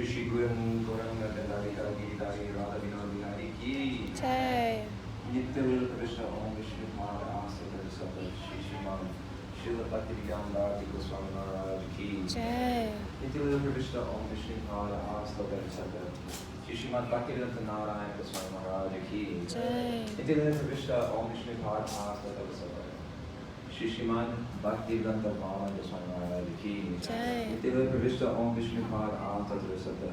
Shri Guru Gauranga Dandalika Giridhari Radha Vinod Bihari Ki Jai. Nitya Lila Pravishta Om Vishnu Pada Asata Sata Shri Shriman Srila Bhakti Vidyamdar Goswami Maharaj Ki Jai. Nitya Lila Pravishta Om Vishnu Pada Asata Sata Shri Srimad Bhaktivedanta Narayana Goswami Maharaj Ki Jai. Nitya Lila Pravishta Om Vishnu Pada Asata Sata Shri Srimad Bhaktivedanta Bhavan Goswami Maharaj Ki Jai. Nitya Lila Pravishta Om Vishnu Pada Asata Sata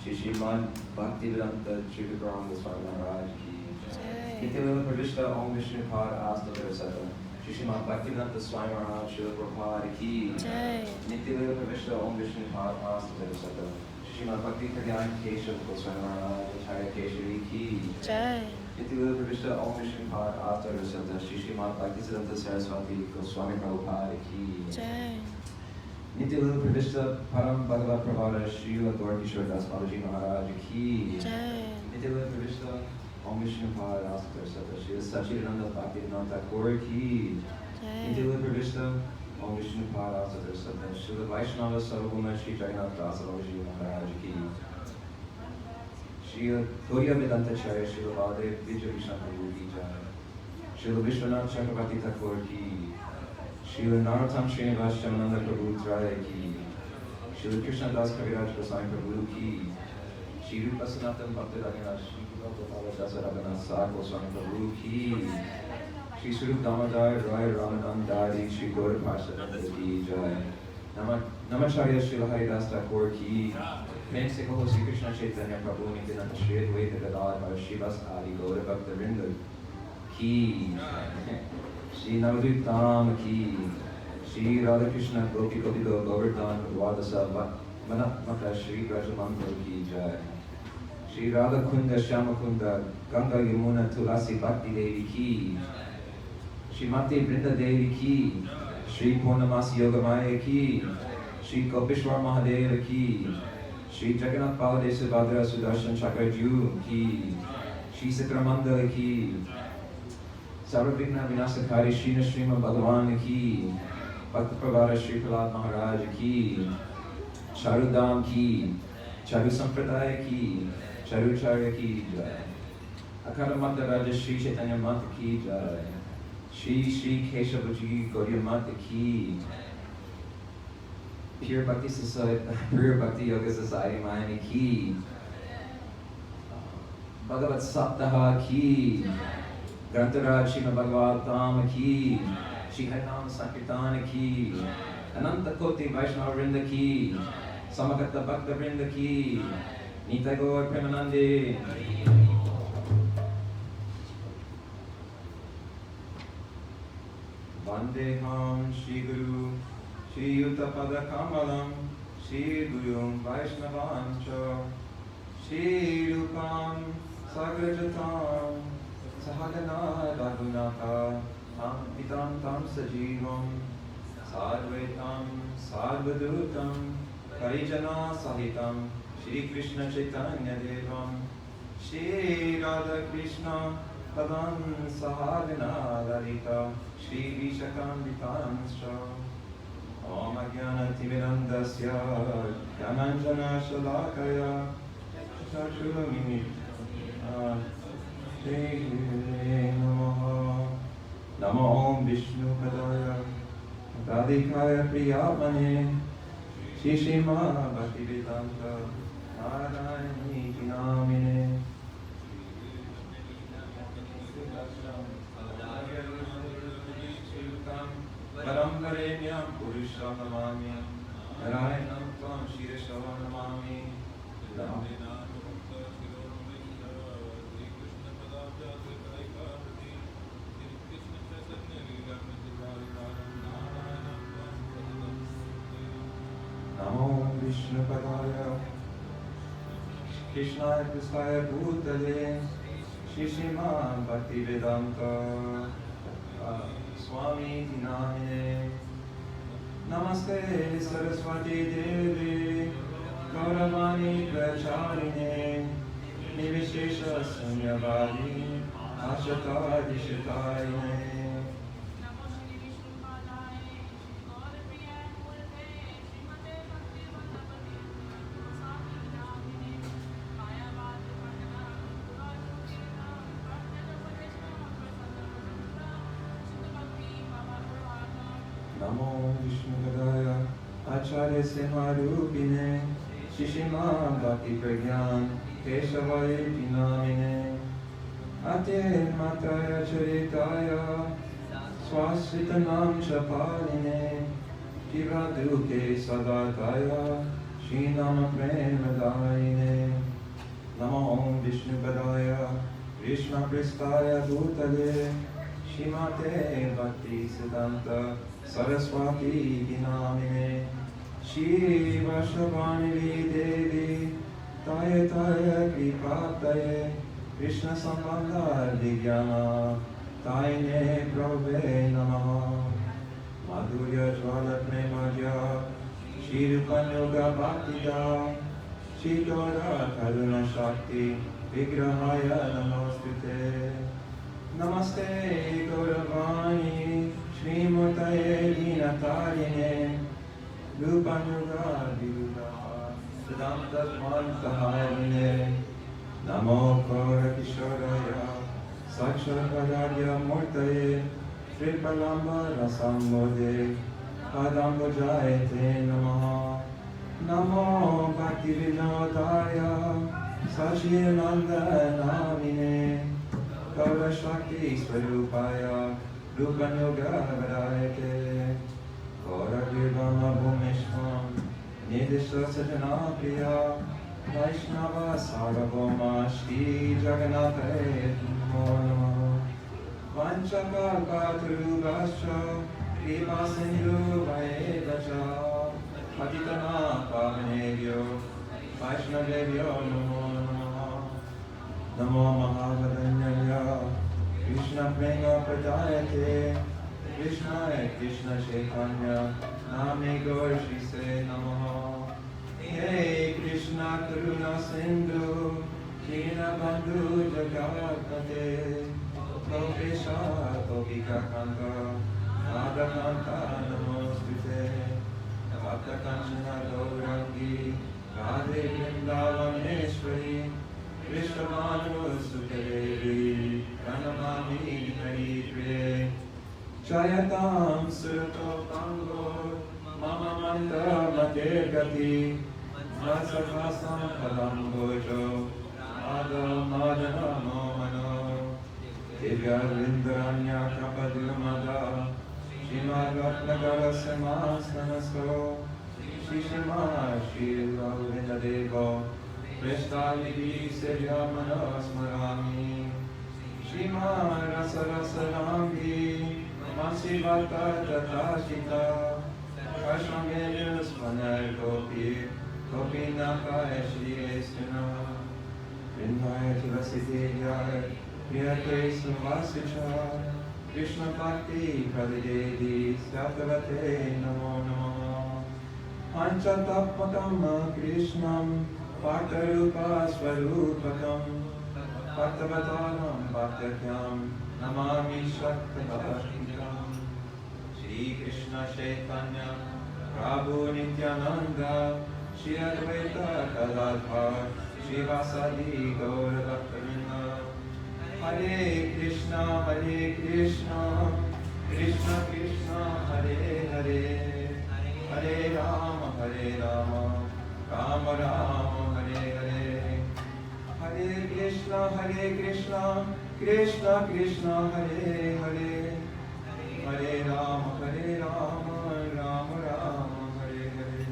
Shri Srimad Bhaktivedanta Trivikram Goswami Maharaj Ki Nitya Lila Pravishta Om Vishnu Pada Asata Sata Shri Srimad Bhaktivedanta Swami Maharaj Srila Prabhupada Ki Nitya Lila Pravishta Om Vishnu Pada Asata Sata Shri Srimad Bhakti Kadyan Keshav Goswami Maharaj Acharya Keshari Ki Nitya Lila Pravishta Om Vishnu Pada Asata Sata Shri Srimad Bhakti Siddhanta Saraswati Goswami Prabhupada Ki Nitya Lila Pravishta Param Bhagavat Prabhupada Srila Gaurkishore Das Babaji Maharaj Ki Nitya Lila Pravishta Om Vishnu Pada Asata Sata Shri Sachidananda Bhaktivedanta Thakur Ki Nitya Lila Pravishta Om Vishnu Pada Asata Sata Shri Vaishnava Sarvabhuma Shri Jagannath Das Babaji Maharaj Ki Shri Gauriya Vedanta Charya Shri Baladev Vijay Krishna Prabhu Ki Jai Shri Vishwanath Chakravarti Thakur Ki Shri Narottam Srinivas Shamananda Prabhu Traya Ki Shri Krishna Das Kaviraj Goswami Prabhu Ki Shri Rupa Sanatana Bhaktivedanta Shri Gopala Dasa Raghunath Sar Goswami Prabhu Ki Shri Swarup Damodar Roy Ramanandari Shri Gaura Parshad Ki Jai Namacharya Shri Haridas Thakur Ki Make Sikho Sri Krishna Chaitanya Prabhu Nityananda Shri Advaita Gadadhar Shivas Adi Gaura Bhakta Vrinda Ki Shri Navadvip Dham Ki Shri Radha Krishna Gopi Gopido Govardhan Dwadasa Manatmaka Shri Rajamantra Ki Jai Shri Radha Kunda Shama Kunda Ganga Yamuna Tulasi Bhakti Devi Ki Shrimati Vrinda Devi Ki Shri Purnamasi Yogamaya Ki Shri Gopishwar Mahadeva Ki Shri Jagannath Baladev Subhadra Sudarshan Chakraju Ki Shri Sitramanda Ki Sarvabhigna Vinasakari Shri Srimad Bhagavan Ki Bhakta Pravara Shri Prahlad Maharaj Ki Charudam Ki Charu Sampradaya Ki Charucharya Ki Jai Akara Mata Raja Shri Chaitanya Mata Ki Jai Shri Shri Keshavaji Gauriya Mata Ki Pure Bhakti Society, Pure Bhakti Yoga Society Miami Ki Bhagavat Saptah Ki Grantaraj Srimad Bhagavatam Ki Shri Harinam Sankirtan Ki Ananta Koti Vaishnava Vrinda Ki Samakata Bhakta Vrinda Ki Nita Gaur Premanande Vandeham Shri Guru Shri Yuta Pada Kamalam Shri Guru Vaishnavancha Shri Rupam Sagrajatam Sahagana Raghunatha Tam Pitam Tam Sajivam Sadvaitam Sadvadutam Karijana Sahitam Shri Krishna Chaitanya Devam Shri Radha Krishna Padam Sahagana Lalita Shri Vishakambitanscha Om Ajnana Timirandasya Gyananjana Shalakaya Chachurumini Shri Namaha Namo Om Vishnu Padaya Radhikaya Priyamane Shri Srimad Bhaktivedanta Narayani Namine Param Varenyam Purusham Namami Narayanam Tvam Shiresham Namami Namo Vishnu Padaya Krishnaya Pristaya Bhutale Shri Srimad Bhaktivedanta Swami Dinamine Namaste Saraswati Devi Gauravani Pracharine Nivishesha Sunyavadi Ashata Dishitayine Namo Vishnupadaya Acharya Simarupine Shishima Bhakti Pragyan Keshavaya Pinamine Ate Mataya Charitaya Swasitanam Chapaline Jiva Duke Sadataya Shinama Premadayine Namo Vishnupadaya Krishna Pristaya Bhutale Shimate Bhakti Siddhanta Saraswati Dinamine Shiva Shabani Devi Taya Taya Kripataye Krishna Sambandha Vigyana Taine Prabhe Namaha Madhurya Jvala Premaja Shirupanyoga Bhaktida Shikara Karuna Shakti Vigrahaya Namostute Namaste Gauravani Srimataye Dinatarine Rupanuga Virudaha Siddhanta Mantaharine Namo Kora Kishoraya Sakshakarya Murtaye Sripalamba Rasambode Padambojayate Namaha Namo Bhakti Vinodaya Sachirnanda Namine Gaura Shakti Swarupaya Rupanuga Varayate Gaura Virvama Bhumishvam Nidisha Sajana Priya Vaishnava Sarvabhauma Shri Jagannath Namo Namaha Vanchakalpatarubhascha Kripa Sindhu Vaevacha Patitana Pavanebhyo Vaishnavebhyo Namo Namaha Namo Mahavadanyaya Krishna Prema Pradayate Krishna Krishna Chaitanya Name Gaur Shri Se Namaha Hey Krishna Karuna Sindhu Dinabandhu Jagatpate Gopesha Gopika Kanta Radha Kanta Namostute Bhakta Kanchana Gaurangi Radhe Vrindavaneshwari Krishna Manu Sukadevi Pranamami Hari Priye Jayatam Surato Pango Mama Manta Mate Gati Masakasam Padam Gojo Madha Madana Momano Divya Vrindaranya Kapadilmada Shrimad Bhagavat Saptah Shishima Shila Vrindadevo Presthalidhi Sevyamana Smarami Shima Rasa Rasa Rangi Masivata Tatashita Kashmir Smanar Gopi Gopinaka Shri Estuna Vrinvaya Tulasiti Jai Priyate Suvasicha Krishna Bhakti Pradidedi Satavate Namo Namo Panchatapakam Krishnam Bhaktarupa Swarupakam Bhaktavatanam Bhaktakyam Namami Shaktabhashtikam Shri Krishna Chaitanya Prabhu Nityananda Shri Advaita Gadadhar Shri Vasadi Gaura Bhaktivinoda Hare Krishna Krishna Krishna Hare Hare Hare Rama Rama Rama Hare Hare Hare Krishna Krishna Krishna Hare Hare Hare Rama Rama Rama Hare Hare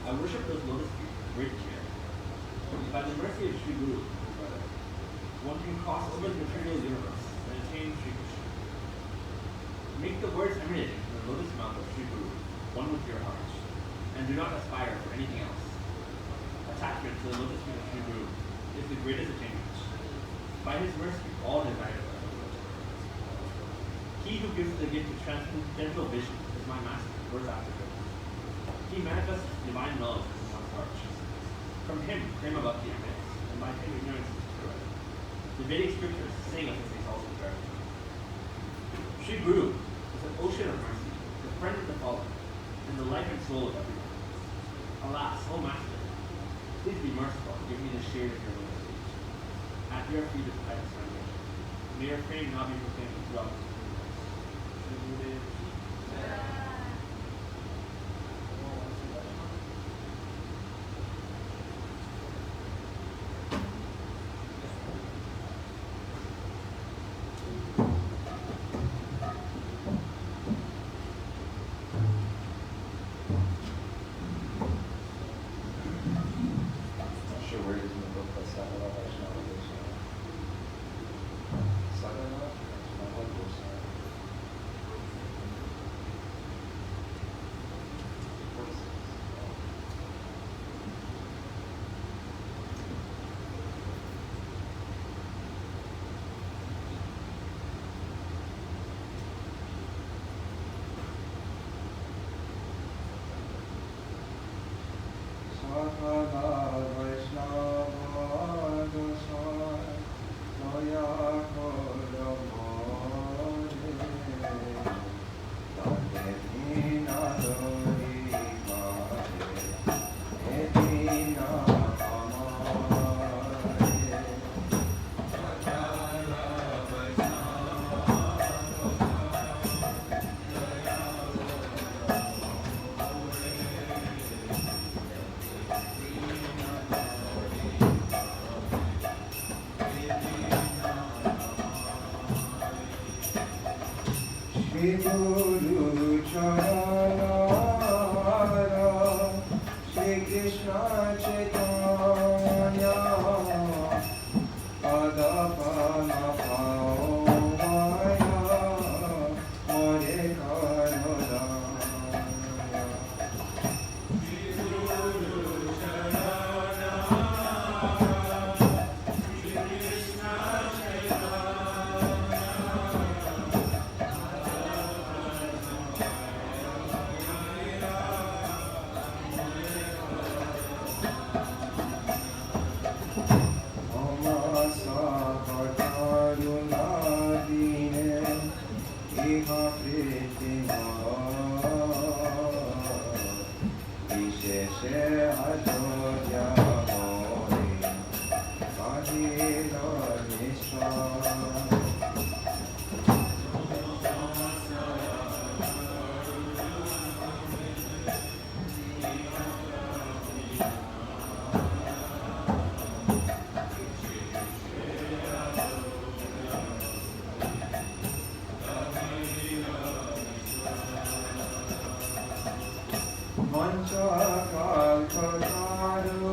I worship those lotus feet with great care. By the mercy of Sri Guru, one can cross over the material universe and attain Sri Krishna. Make the words emanating from the lotus mouth of Sri Guru one with your heart, and do not aspire for anything else. Attachment to the lotus feet of Sri Guru is the greatest attainment. By his mercy, all desires are fulfilled. He who gives the gift of transcendental vision is my master, words after him. He manifests divine knowledge in one's heart. From him, prema bhakti emanates, and by him ignorance is destroyed. The Vedic scriptures sing of his exalted character. Sri Guru is an ocean of mercy, the friend of the fallen, and the life and soul of everyone. Alas, O Master, please be merciful and give me the shade of your lotus feet. At your feet is I surrender. May your fame not be proclaimed throughout this universe. Guru Charana, Shri Krishna Chaitanya, Adapana Pavaya, More Karuna. Mancha kalpataru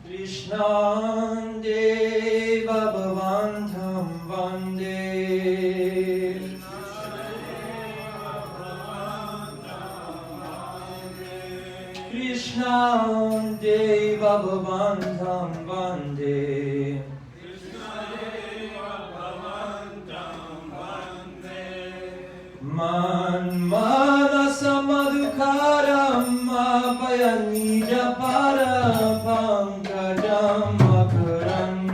Krishna Deva Bhavantam Vande Krishna Deva Bhavantam Vande Manasa Madhukaram Abhayanija Para Pankajam Makaram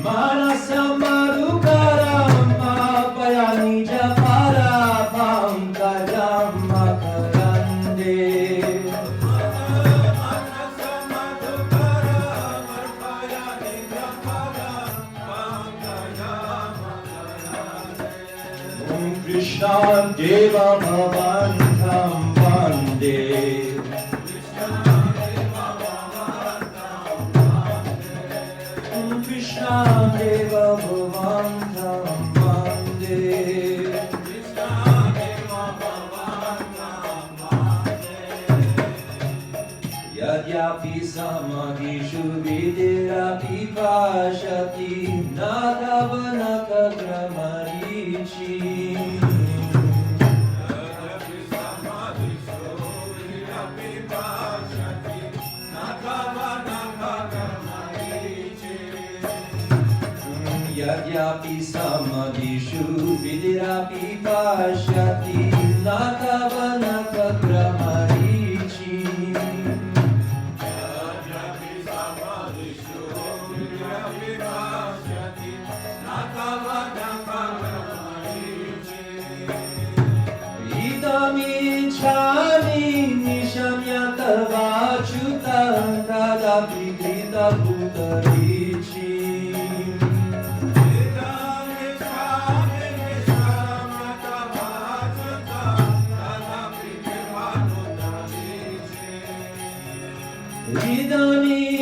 Manasa madhukaram apayani japara pankajam makarande. Krishna Deva Bhavantam Vande. Krishna Deva Bhavantam Vande. Yadyapi samadhishu vidirapi pashati nadavanaka gramarichi. Yadyapi samadhishu vidirapi pashati nadavanaka gramarichi. Idamichami nishamyatavachutam tadapi krita bhutarichi.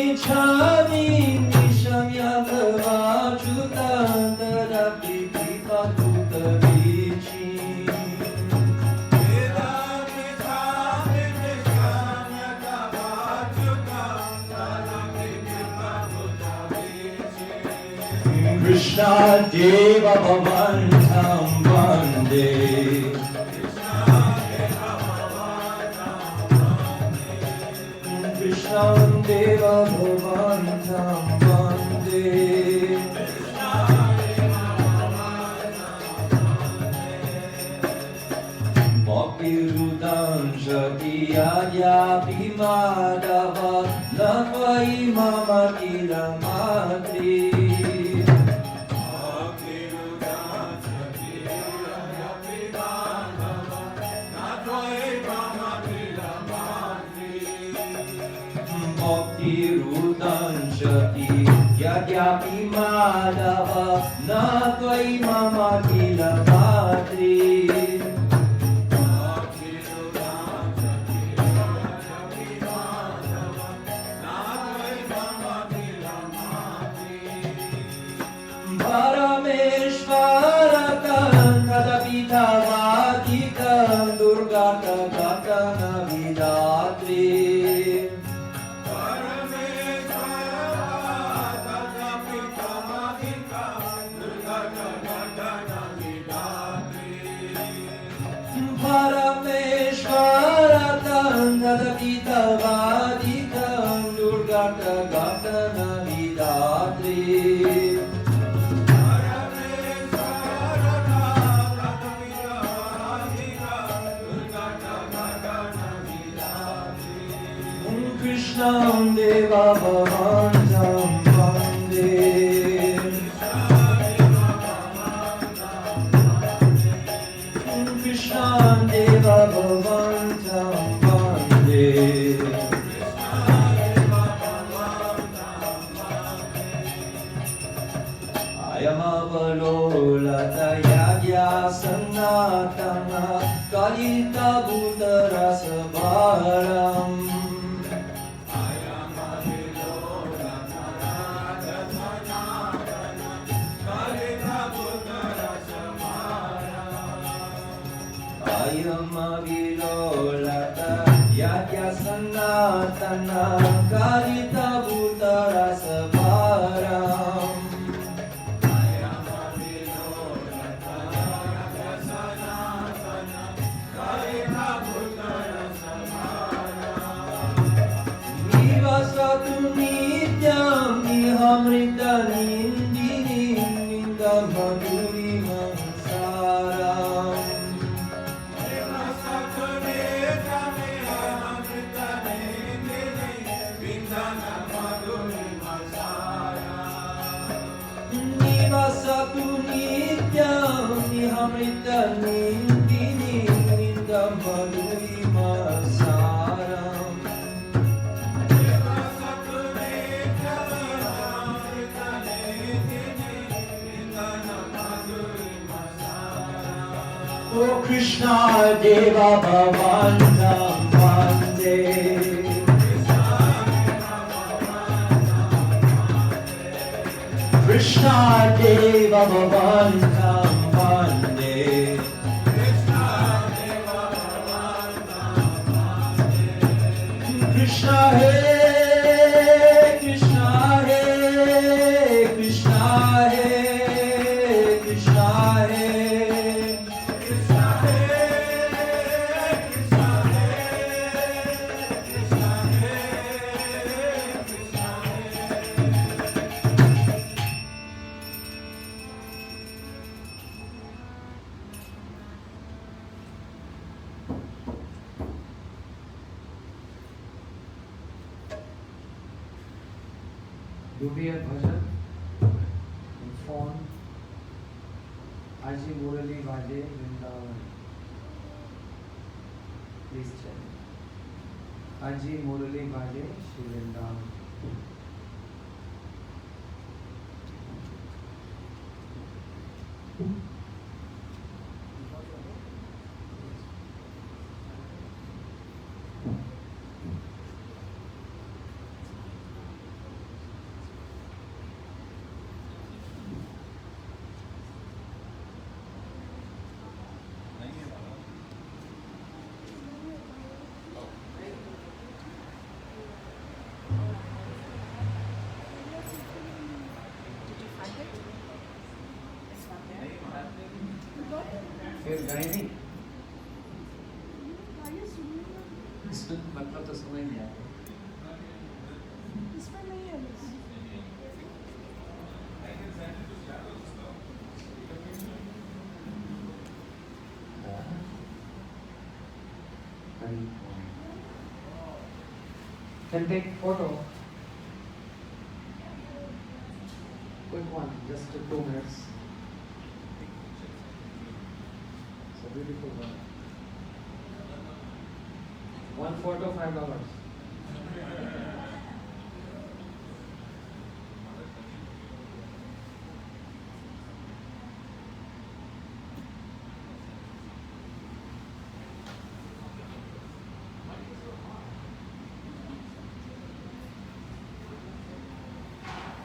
Idamichami nishamyatavachutam tadapi krita bhutarichi. Krishna Deva Bhavantam Vande. Krishna Deva Bhavantam Vande. Bhakti-rudam Shati-yadyapi madhava Natvai mama kilamatri. Bhakti-rudam Shati yadyapi madhava Natvai mama kilamatri. Parameshvaratam kadapitavaditam durgata gatana vidatri. Parameshvaratam kadapitavaditam durgata gatana vidatri. Krishna Deva Bhavantam Vande. Krishna Deva Bhavantam Vande. Ayamavalolata yadya sanatana kalita bhutarasabharam. Ayamavilolata yadya sanatana kalita bhutarasabharam. Nivasatu nityam nihamrita nindini nindam madhuri mansaram. Amrita Nindini Ninda Madhurima Saram. Oh Krishna Deva Bhavan Nam Vande. Krishna Deva Bhavan Nam Vande. Krishna He Krishna He Krishna He Krishna He Do we have bhajan in phone? Aji Murali Vaje Vrindavan. Please check. Aji Murali Vaje Shri Vrindavan. फिर गए नहीं मतलब तो समझ नहीं आया इसमें नहीं है बस। Can take photo. Quick one, just 2 minutes. It's a beautiful one. One photo, $5.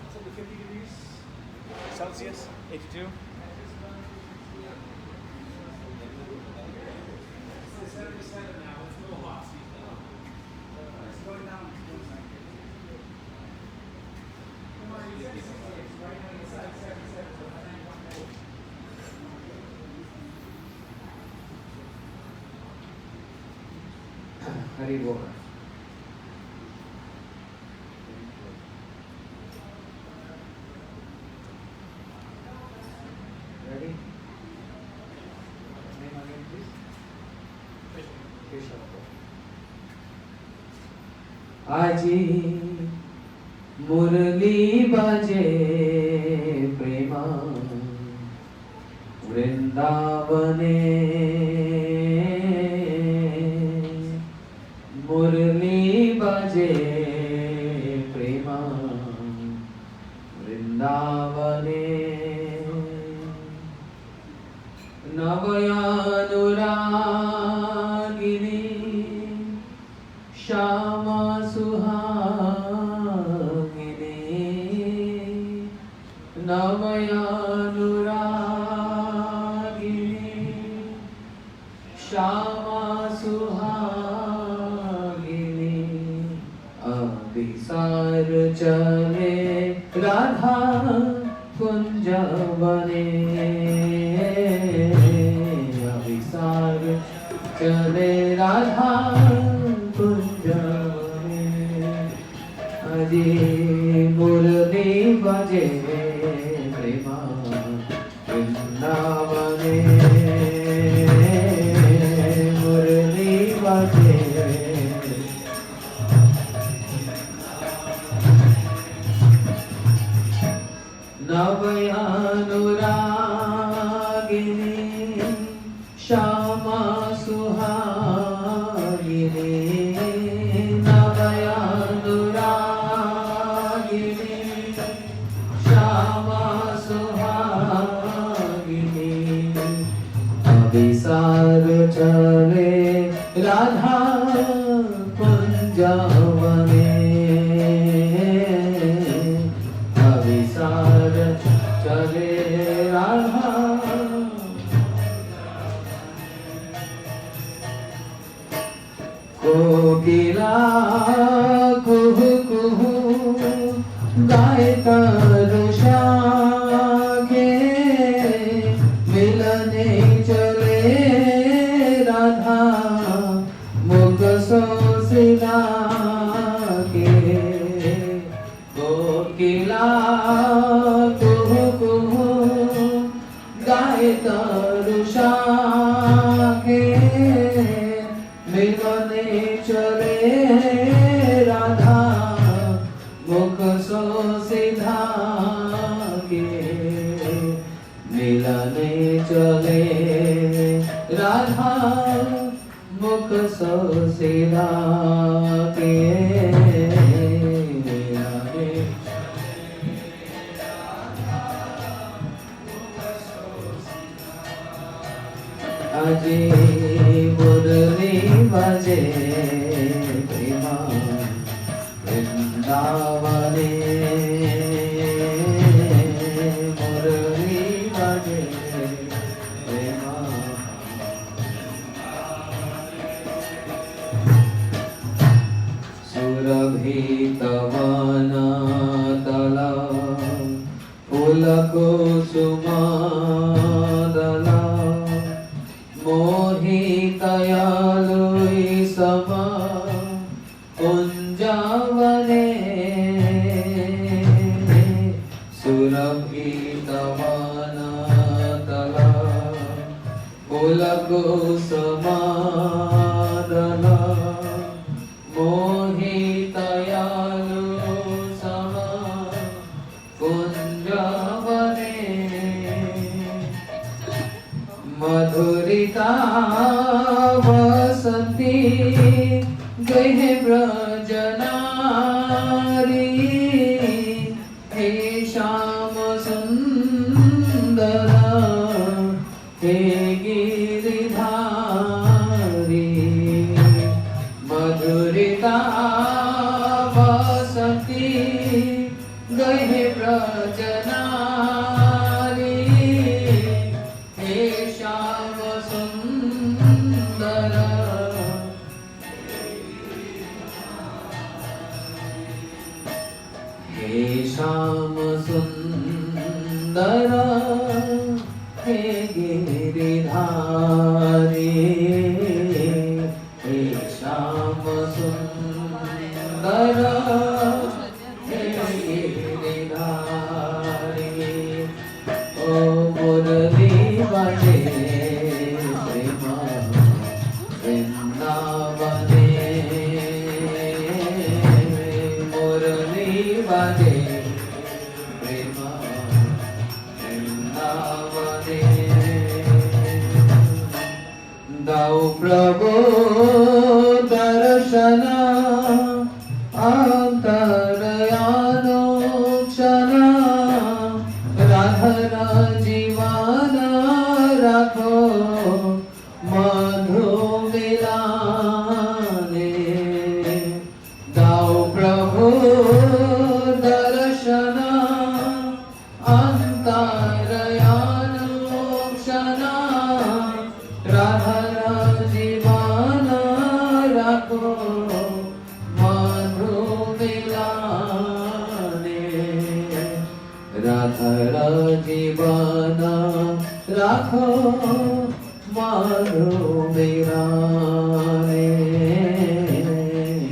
It's like 50 degrees Celsius, 82. Hari Bol. Ready? Name again, please. Keshav. Aji Murli baje prema Vrindavane Murli baje prema Vrindavane Navayanuragini Shama Suhagini Navayanuragini Shama Suhagini Abhisar chale Radha Kunjavane Abhisar chale Radha Kunjavane Aji Murli baje prema Vrindavane Murli baje Navayanuragini अविसार चले राधा कुंजवने, अविसार चले राधा कोकिला कुहू कुहू गाए तरुषा के, मिलने चले राधा मुख सोसिला के। कोकिला कुहू कुहू गाए तरुषा के, मिलने चले राधा मुख सो सीधा के, मिलने चले राधा मुख सो सीधा के। अजी मुरली बजे प्रेमा वृंदावने, मुरली बजे प्रेमा। सुरभितवन तला फूलकुसुमादला, मोहितयालुई समा कुंजवने, सुरभितवन तला फूलकुसुमादला, मोहितयालु समा कुंजवने, मधुरिता वसंती गह ब्रजनारी, हे श्याम सुंदर हे गिरिधारी। मधुरिता वसंती गह ब्रजनारी, हे श्याम सुंदर हे श्याम सुंदर हे गिरिधारी, हे श्याम सुंदर हे गिरिधारी। ओ मुरली बजे प्रेमा वृंदावने, मुरली बजे प्रेमा वृंदावने। दाऊ प्रभु दर्शन अंतरयानुक्षण, राधर जीवन राखो मधु मिलाने। दाऊ प्रभु दर्शन अंतरयानुक्षण, राधर जीवन राखो मधु मिलाने। राधर जीवन राखो मधु मिलाने,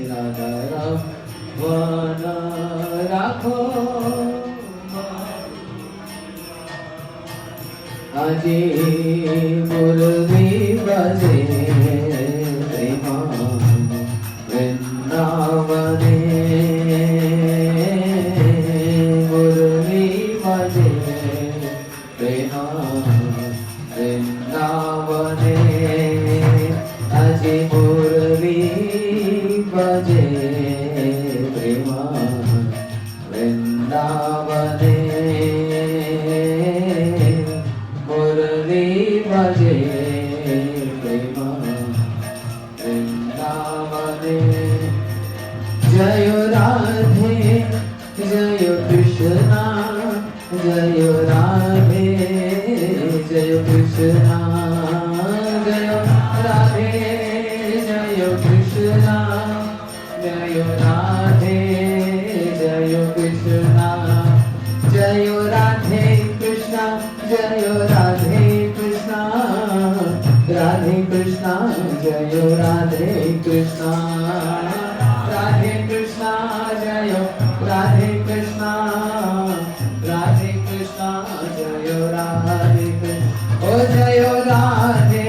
राधर वन राखो। अजी मुरली बजे प्रेमा वृंदावने, मुरली बजे प्रेमा वृंदावने। अजी मुरली बजे प्रेमा वृंदावने, मुरली बजे Krishna, Jayo Radhe, Jayo Krishna, Jayo Radhe, Jayo Krishna, Jayo Radhe Krishna, Jayo Radhe Krishna, Radhe Krishna, Jayo Radhe Krishna, Radhe Krishna, Jayo Radhe Krishna, Radhe Krishna, Jayo Radhe Krishna, Oh Jayo Radhe,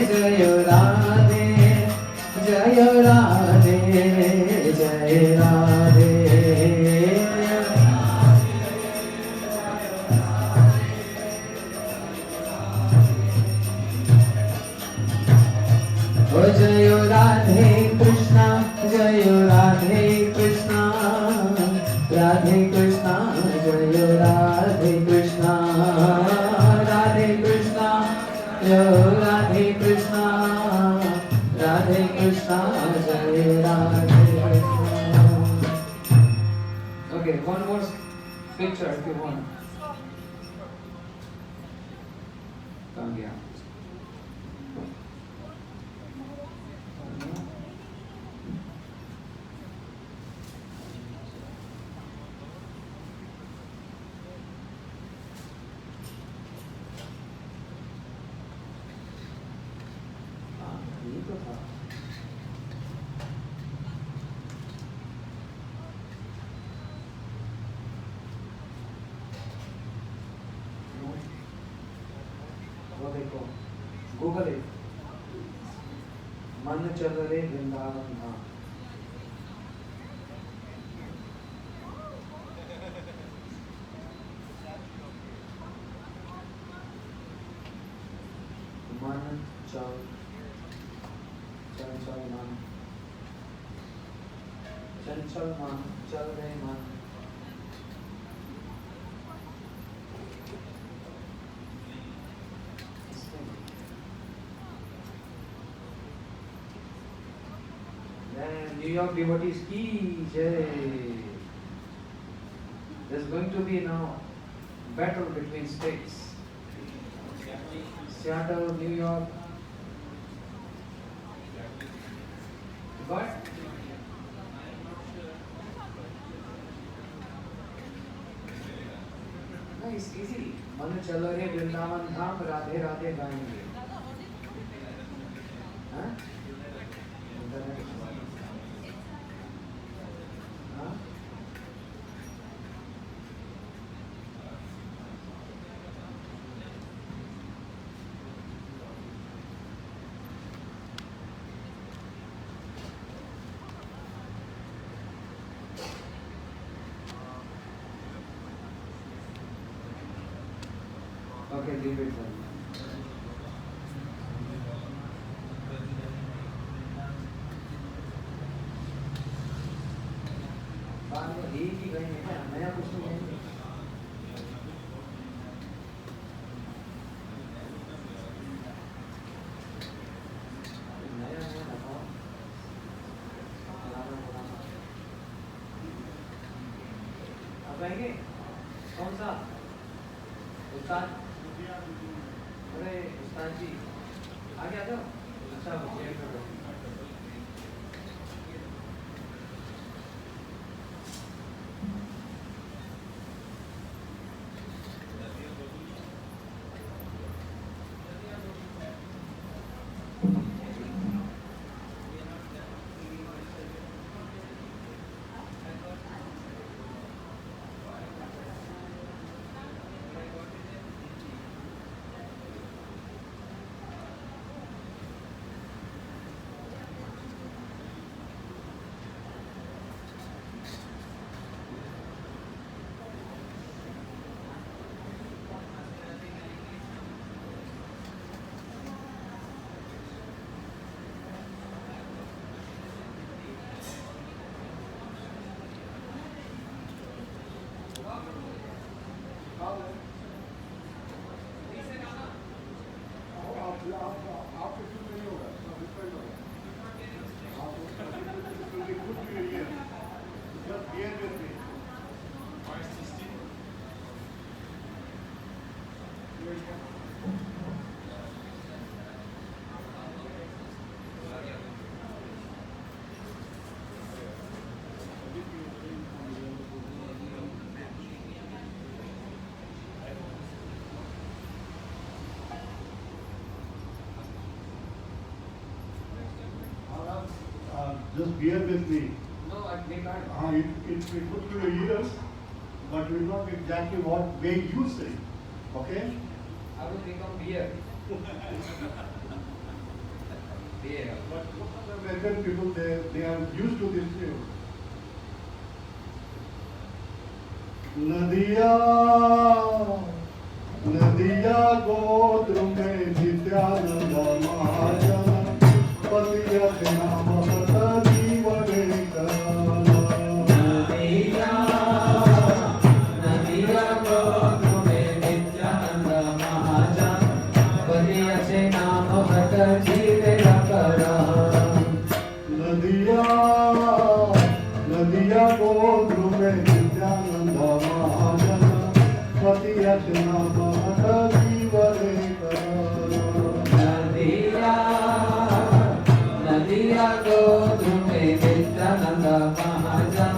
Jayo Radhe, Jayo Radhe, Jai Radhe. Oh Jayo Radhe Krishna, Jayo Radhe Krishna, Radhe Krishna, Jayo Radhe Krishna, Radhe Krishna, Jayo Radhe Krishna, Radhe Krishna, Jayo Radhe Krishna. Okay, one more picture if you want. Come here. ये तो था वो देखो Google है मन चल रे वृंदावन धाम मन चल चंचल मन चंचल मन चल रहे मन New York devotees ki jai. There's going to be now battle between states. Seattle, New York. But no, it's easy. मन चलो रे वृंदावन धाम राधे राधे गाएंगे. हाँ? हाँ? Okay, leave it then. बाद में एक ही गए हैं नया कुछ नहीं है नया नया बताओ अब आएंगे कौन सा उस्ताद अरे उस्ताद जी आ गया तो अच्छा शेयर करो Just bear with me. No, they can't. It will to your ears, but will not be exactly what way you sing. Okay? I will become beer. Beer. But most of the American people, they are used to this tune. नदिया नदिया गोत्र में नित्यानंद महाजन पतियत नाम हत जीवने नदिया नदिया गोत्र में नित्यानंद महाजन पतियत नाम हत जीवे करा नदिया नदिया गोत्र में नित्यानंद महाजन पतियत नाम हत जीवने नदिया नदिया गोत्र में नित्यानंद महाजन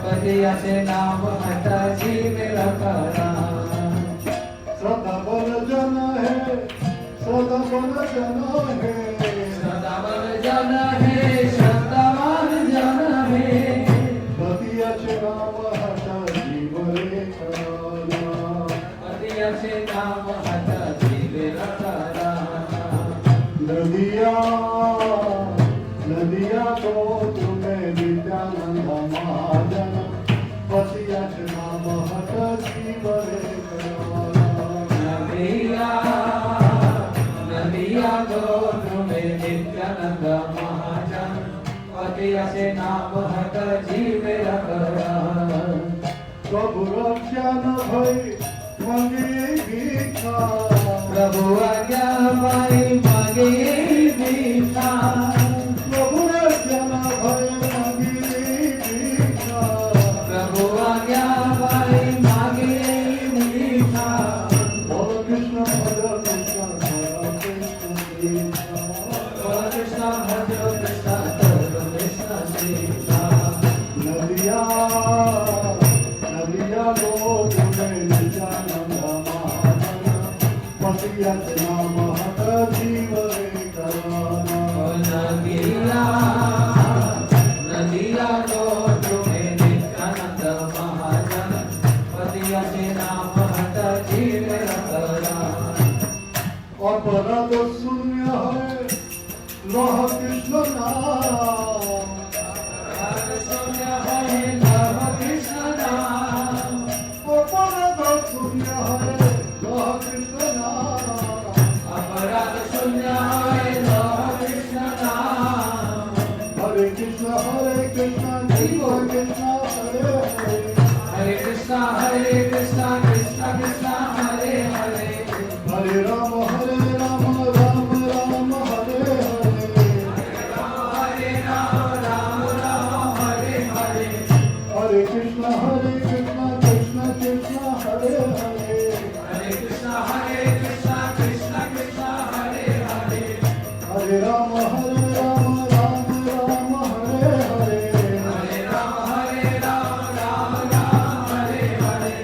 पतियत नाम हत जीवे करा सदाबल जन है सदाबल जन है सदाबल जन है सदाबल जन है पतियत नाम हत जीवने पतियत नाम हत जीवे करा नदिया नदिया गोत्र में नित्यानंद महाजन पतियत नाम हत जीवने नदिया नदिया गोत्र में नित्यानंद महाजन पतियत नाम हत जीवे करा प्रभु रक्षा न भई मगे भिक्षा प्रभु आज्ञा पाई मागे भिक्षा प्रभु रक्षा न भई मगे भिक्षा प्रभु आज्ञा पाई मागे भिक्षा बोल कृष्ण भज कृष्ण कृष्ण भज कृष्ण कृष्ण सीता नदिया नदिया गोत्र में नित्यानंद महाजन पतियत नाम हत जीवने कराना नदिया नदिया गोत्र में नित्यानंद महाजन पतियत नाम हत जीवे करा अपराध शून्य है लह कृष्ण नाम शून्य है लव कृष्ण नाम अपराध शून्य है लह कृष्ण नाम अपराध शून्य है लव कृष्ण नाम हरे कृष्ण कृष्ण कृष्ण हरे हरे हरे कृष्ण कृष्ण कृष्ण हरे हरे हरे राम राम राम राम हरे हरे हरे राम राम राम हरे हरे हरे कृष्ण कृष्ण कृष्ण हरे हरे हरे कृष्ण कृष्ण कृष्ण हरे हरे हरे राम राम राम हरे हरे हरे राम राम हरे हरे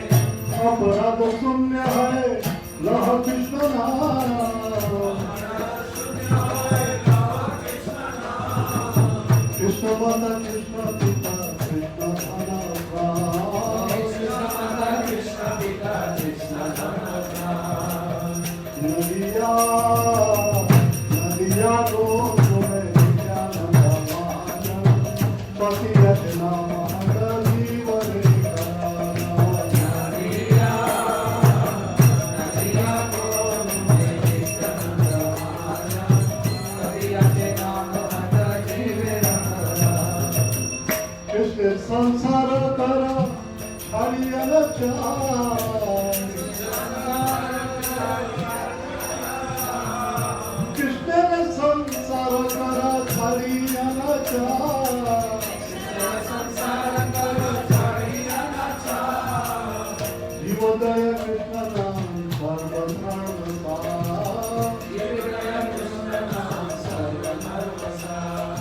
अपराध शून्य है लह कृष्ण नाम कृष्ण माता कृष्ण पिता कृष्ण धन कृष्ण पिता कृष्ण नदिया नदिया गोत्र में नित्यानंद महाजन पतियत नाम हत जीवने कराना नदिया नदिया गोत्र में नित्यानंद महाजन पतियत नाम हत जीवे करा कृष्ण संसार कर छाड़ियल चार कृष्ण संसार कर छाड़ियल चार संसार करो छाड़िया नाचार जीवोदय कृष्ण नाम सर्वधर्म जीवदय कृष्ण नाम सर्वधर्म सार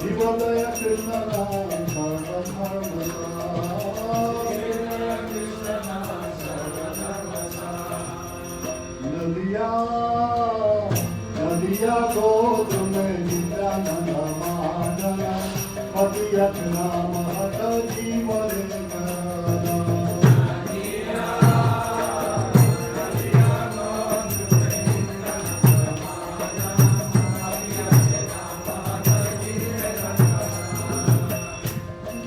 जीवोदय कृष्ण नाम सर्वधर्म जीवदय कृष्ण नाम सर्वधर्म सार नदिया नदिया गोत्र में नित्यानंद महाजन अपना माता जीवन कराना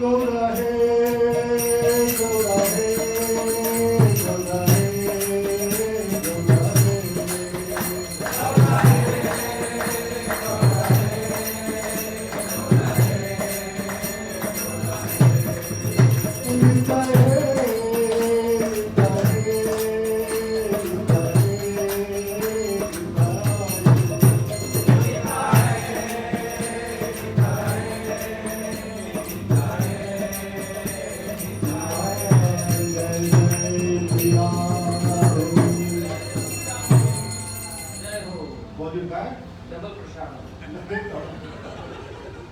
गोरा है गोरा है गोरा Was it bad? Double Prasad,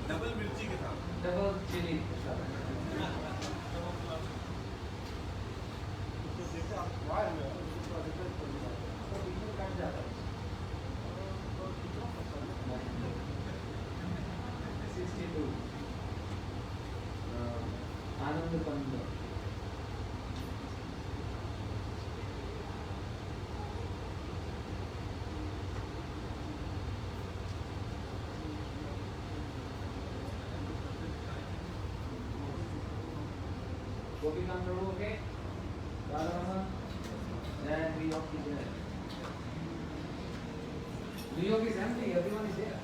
double मिर्ची के साथ डबल चिली प्रसाद. कट जाता है. 62. आनंद कंद. Working on the road, okay? Radharama, then New York is there. New York is empty, everyone is there.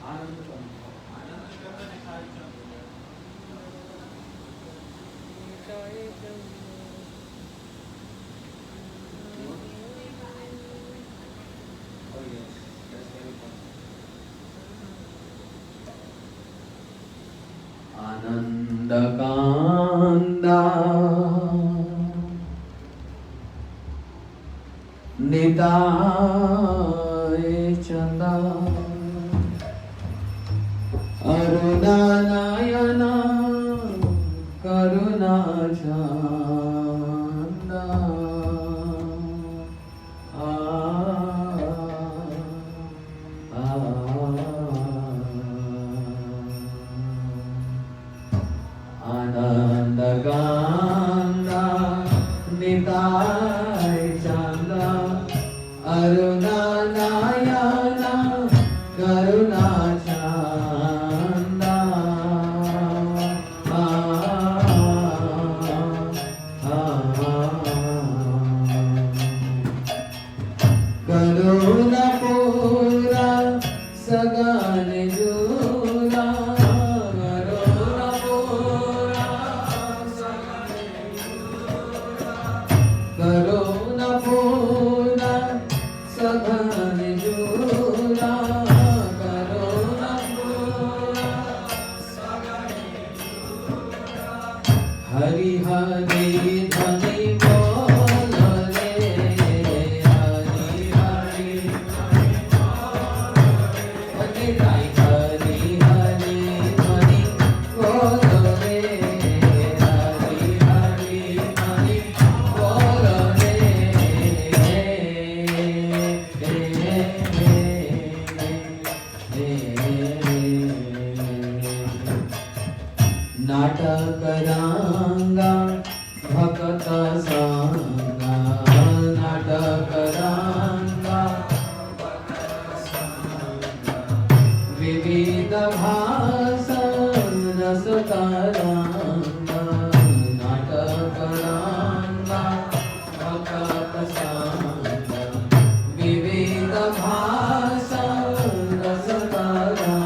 Anand Oh yes, that's very fun. Anandakanda Nidaya Chanda Arunanayana Karuna Chanda Anandaganda Nitai Chanda Arunanayana Karuna Chanda Karuna Pura Sagane Jura Karuna Pura Sagane Jura Karuna Pura Sagane Jura Hari Hari Dhani Bola Re Hari Hari Dhani Hari Hari Dhani Bola Re Hari Hari Dhani Bola Re Natakaraanga Bhakata Sangha Natakaraanga Vividha Bhasa Rasakaranga Natakaraanga Bhakata Sangha Vividha Bhasa Rasakaranga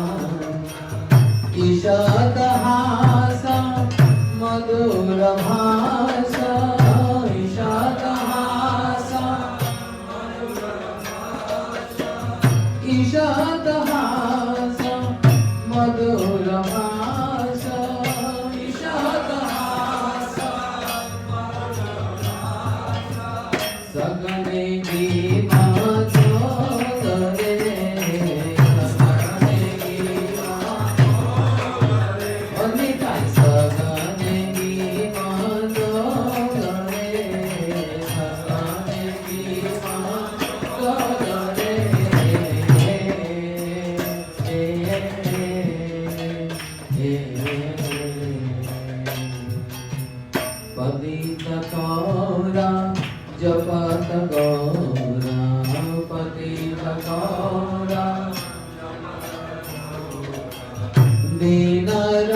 Ishadahasa Madhura Bhasa Ishadahasa Ishadahasa Madhura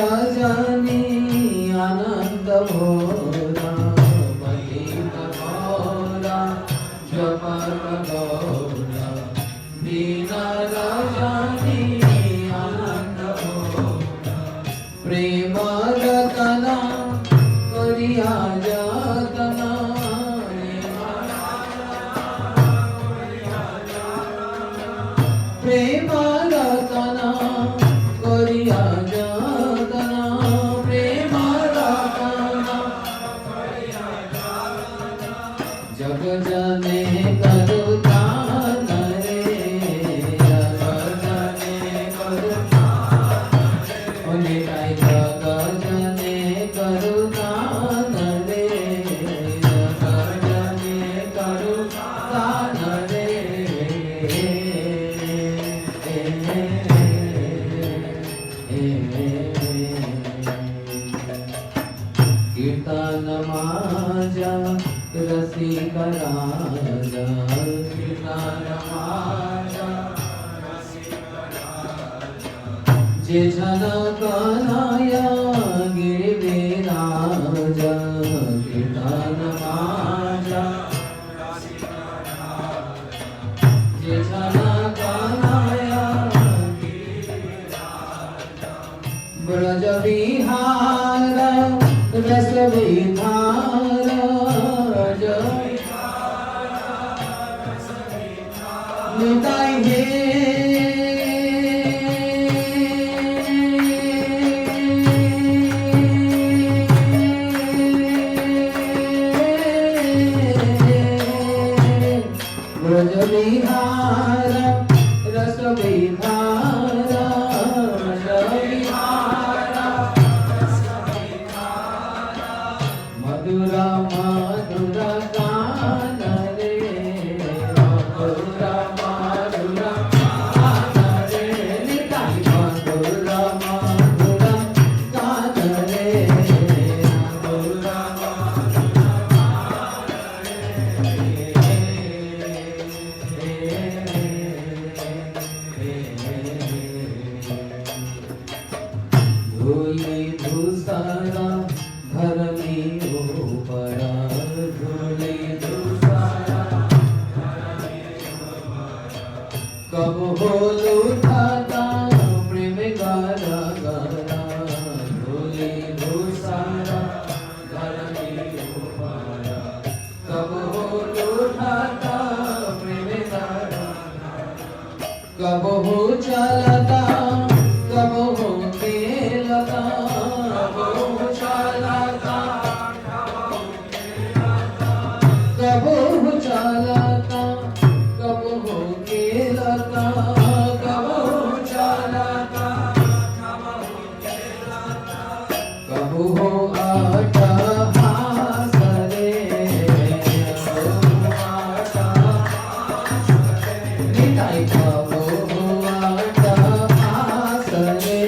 Rajni आनंद भोरा पतित भोरा जपत गौरा दीना रजनी आनंद भोरा प्रेम रतना करिया जतना प्रेम रतना करिया जतना प्रेम रतना जग जने करुतान रे जग जने करुतान निताई जग जने करुतान रे जग जने करुतान रे कीर्तन माजा रसिक राजा कीर्तन माजा जे जन कन्हैया गिरिराजा कीर्तन माजा जे जन कन्हैया ब्रज विहार रस विहार निताई हे ब्रज विहार रस विहार रस विहार मधुरा मधुरा गान रे मधुरा मधुरा गान रे निताई मधुरा मधुरा गान रे मधुरा धूली धूसरा घर में ऊपरा धूली धूसरा कब हो लूटाता प्रेम गारा गारा धूली धूसरा घर में ऊपरा कब हो लूटाता प्रेम गारा कब हो चलता कब हो खेलता कब हो चलता कब हो चलता कब हो खेलता कब हो चलता कब हो अट्टहास रे निताई कब हो अट्टहास रे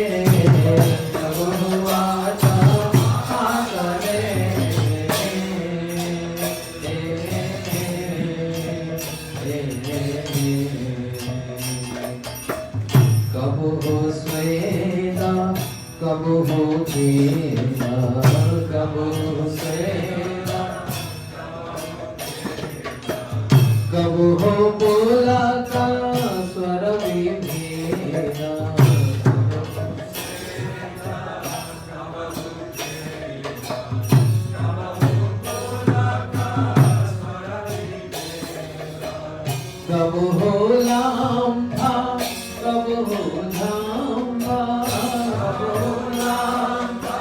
कब हो अट्टहास रे कब हो स्वेदा कब हो खेला कब हो स्वेदा कब हो बोला का स्वर विभेदा कब हो लांबा कब हो धांबा कब हो लांबा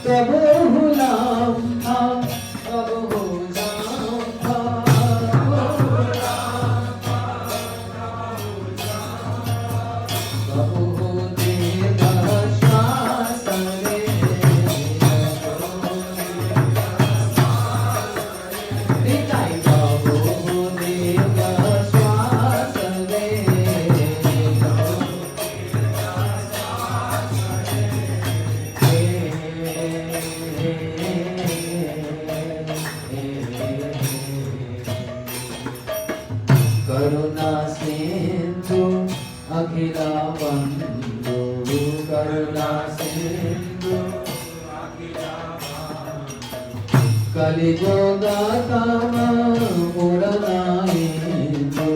कब हो लांबा कब हो धांबा कब हो लांबा कब हो देगा श्वास रे कब हो निताई कब हो देगा श्वास रे करुणा सिंधु अखिला बंधु करुणा सिंधु कलियुग तम पुरनाइंदु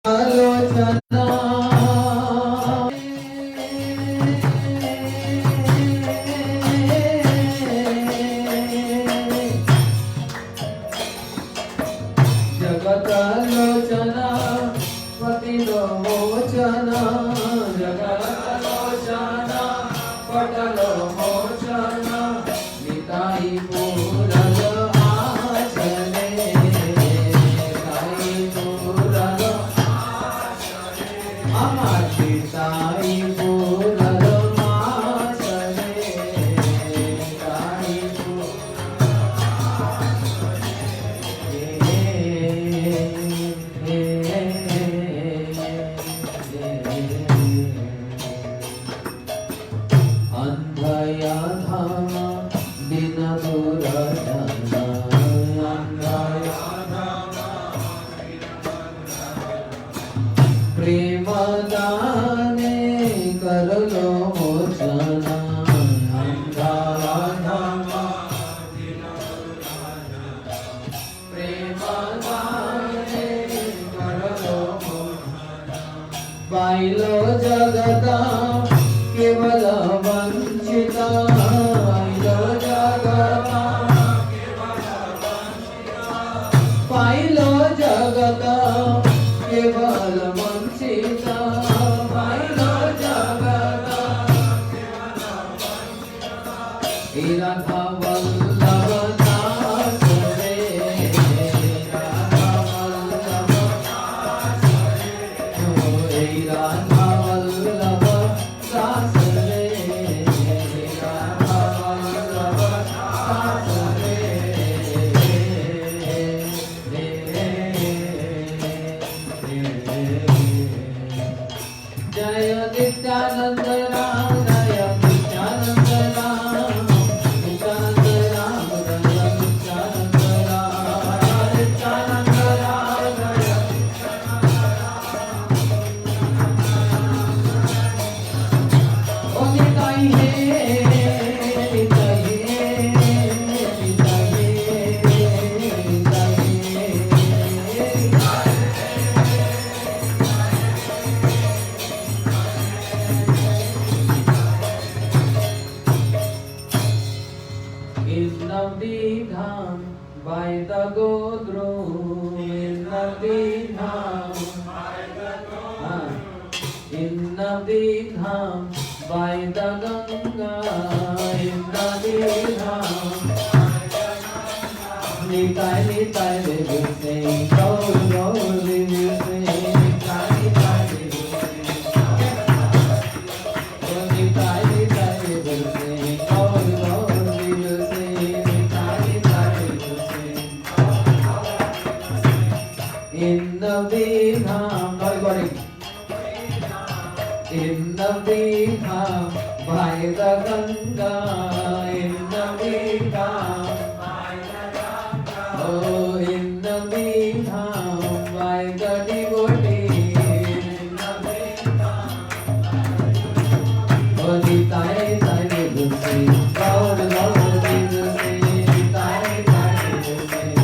आलोचना जगतालोचना पतिलोचना जगतालोचना पटलोचना निताई पूरल आचले निताई पूरल अमर निताई पूरल आचले निताई अंधया धाम दिन दुरजना अंधया प्रेम दाने करलो मोचना अंधया धाम प्रेम दाने करलो पाइलो जगता केवल वंचिता पाइलो जगता पाइलो जगता केवल वंचिता पाइलो जगता हे राधा वल्लभ दास रे राधा वल्लभ हे राधा वल्लभ दास रे राधा वल्लभ दास रे जय नित्यानंद राम जय नित्यानंद राम नित्यानंद राम जय नित्यानंद राम नित्यानंद राम जय ओ निताई है निताई है Nitai in Navdham by the Godru in Navdham in Navdham by the Ganga in Navdham Nitai Nitai they will sing Gaur Gaur they will sing Nitai Nitai they will sing Oh Nitai Nitai they will sing Gaur Gaur they will sing Nitai Nitai they will sing in Navdham everybody in Navdham by the Ganga in Navdham oh in Navdham by the devotee in Navdham oh Nitai Nitai they will sing Gaur Gaur they will sing Nitai Nitai they will sing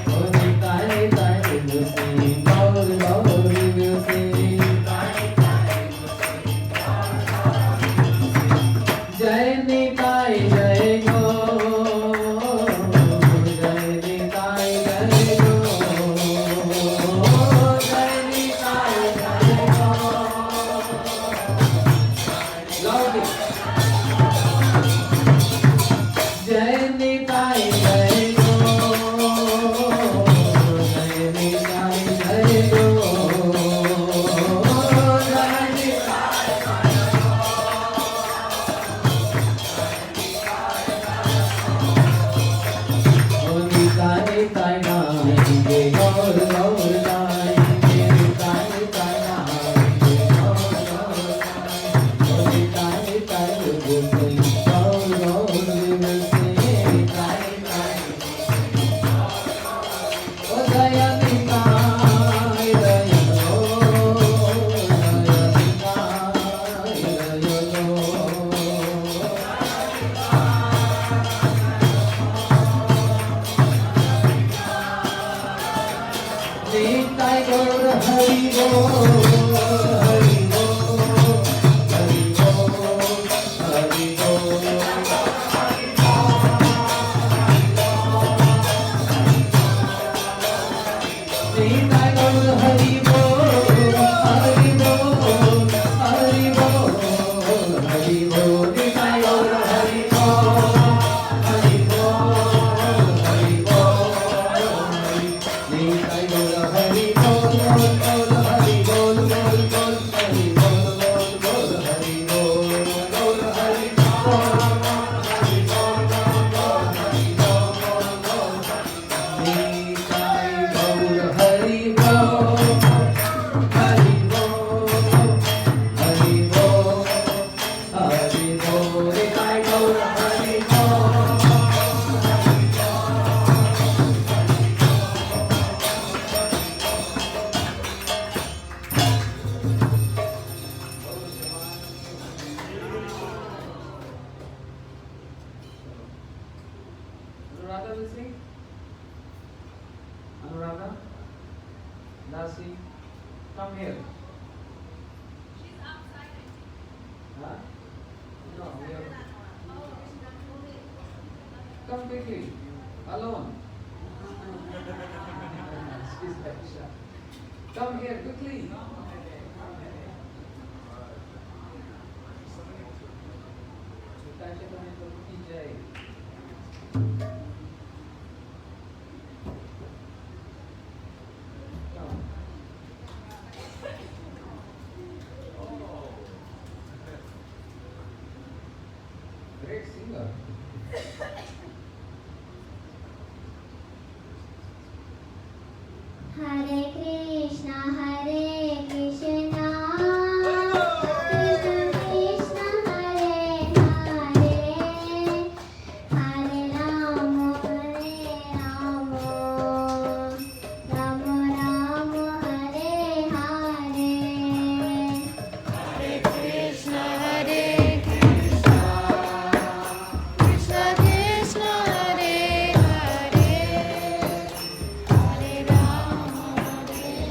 oh Nitai Nitai they will sing Gaur Gaur they will sing जय निताई जय गो जय निताई जय गो जय निताई जय गो लौट जय निताई जय गो जय निताई जय गो जय निताई नाइंगे गौर गौर नाइंगे निताई नाइंगे गौर गौर नाइंगे Nitai Huh? No, we have. Come quickly. Alone. She's very shy. Come here quickly. Katha Srimad Bhagavat Jai. Come. Great singer. Hare Krishna, Hare Krishna, Krishna Krishna, Hare Hare, Hare Rama, Hare Rama, Rama Rama, Hare Hare. Hare Krishna, Hare Krishna, Krishna Krishna, Hare Hare, Hare Rama, Hare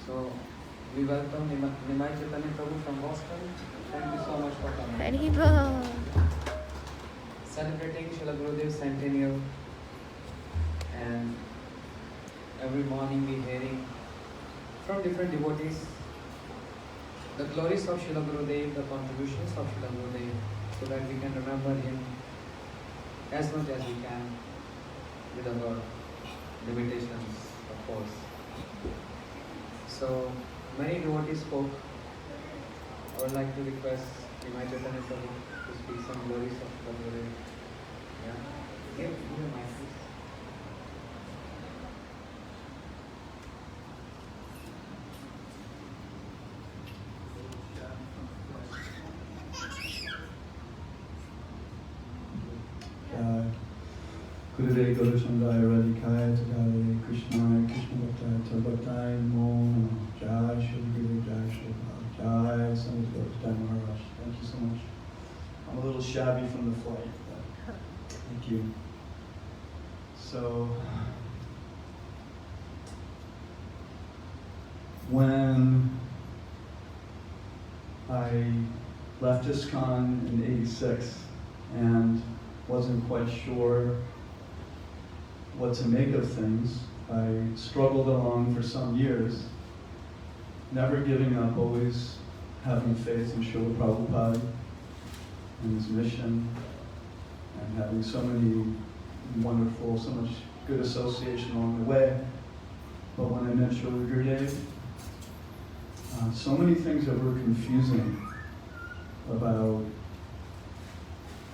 So we welcome Nimai Chaitanya Prabhu from Boston. Thank you so much for coming. Hari Bol. Celebrating Srila Gurudev's centennial, and every morning we hearing from different devotees the glories of Srila Gurudev, the contributions of Srila Gurudev, so that we can remember him as much as we can with our limitations, of course. So many devotees spoke would like to request Srimad Chaitanya Prabhu to speak some glories of the Guru. Yeah. Give me my please. Gurudeva Gaurachandaya Radhikaya Tadare Krishnaya Krishna Bhaktaya Tadbhaktaya Namo Jai Shri Guru Jai Sripad Jai Srimad Bhagavat Maharaj. Thank you so much. I'm a little shabby from the flight, but thank you. So, when I left ISKCON in '86 and wasn't quite sure what to make of things, I struggled along for some years, never giving up, always having faith in Srila Prabhupada and his mission, and having so many wonderful, so much good association along the way. But when I met Srila Gurudev, so many things that were confusing about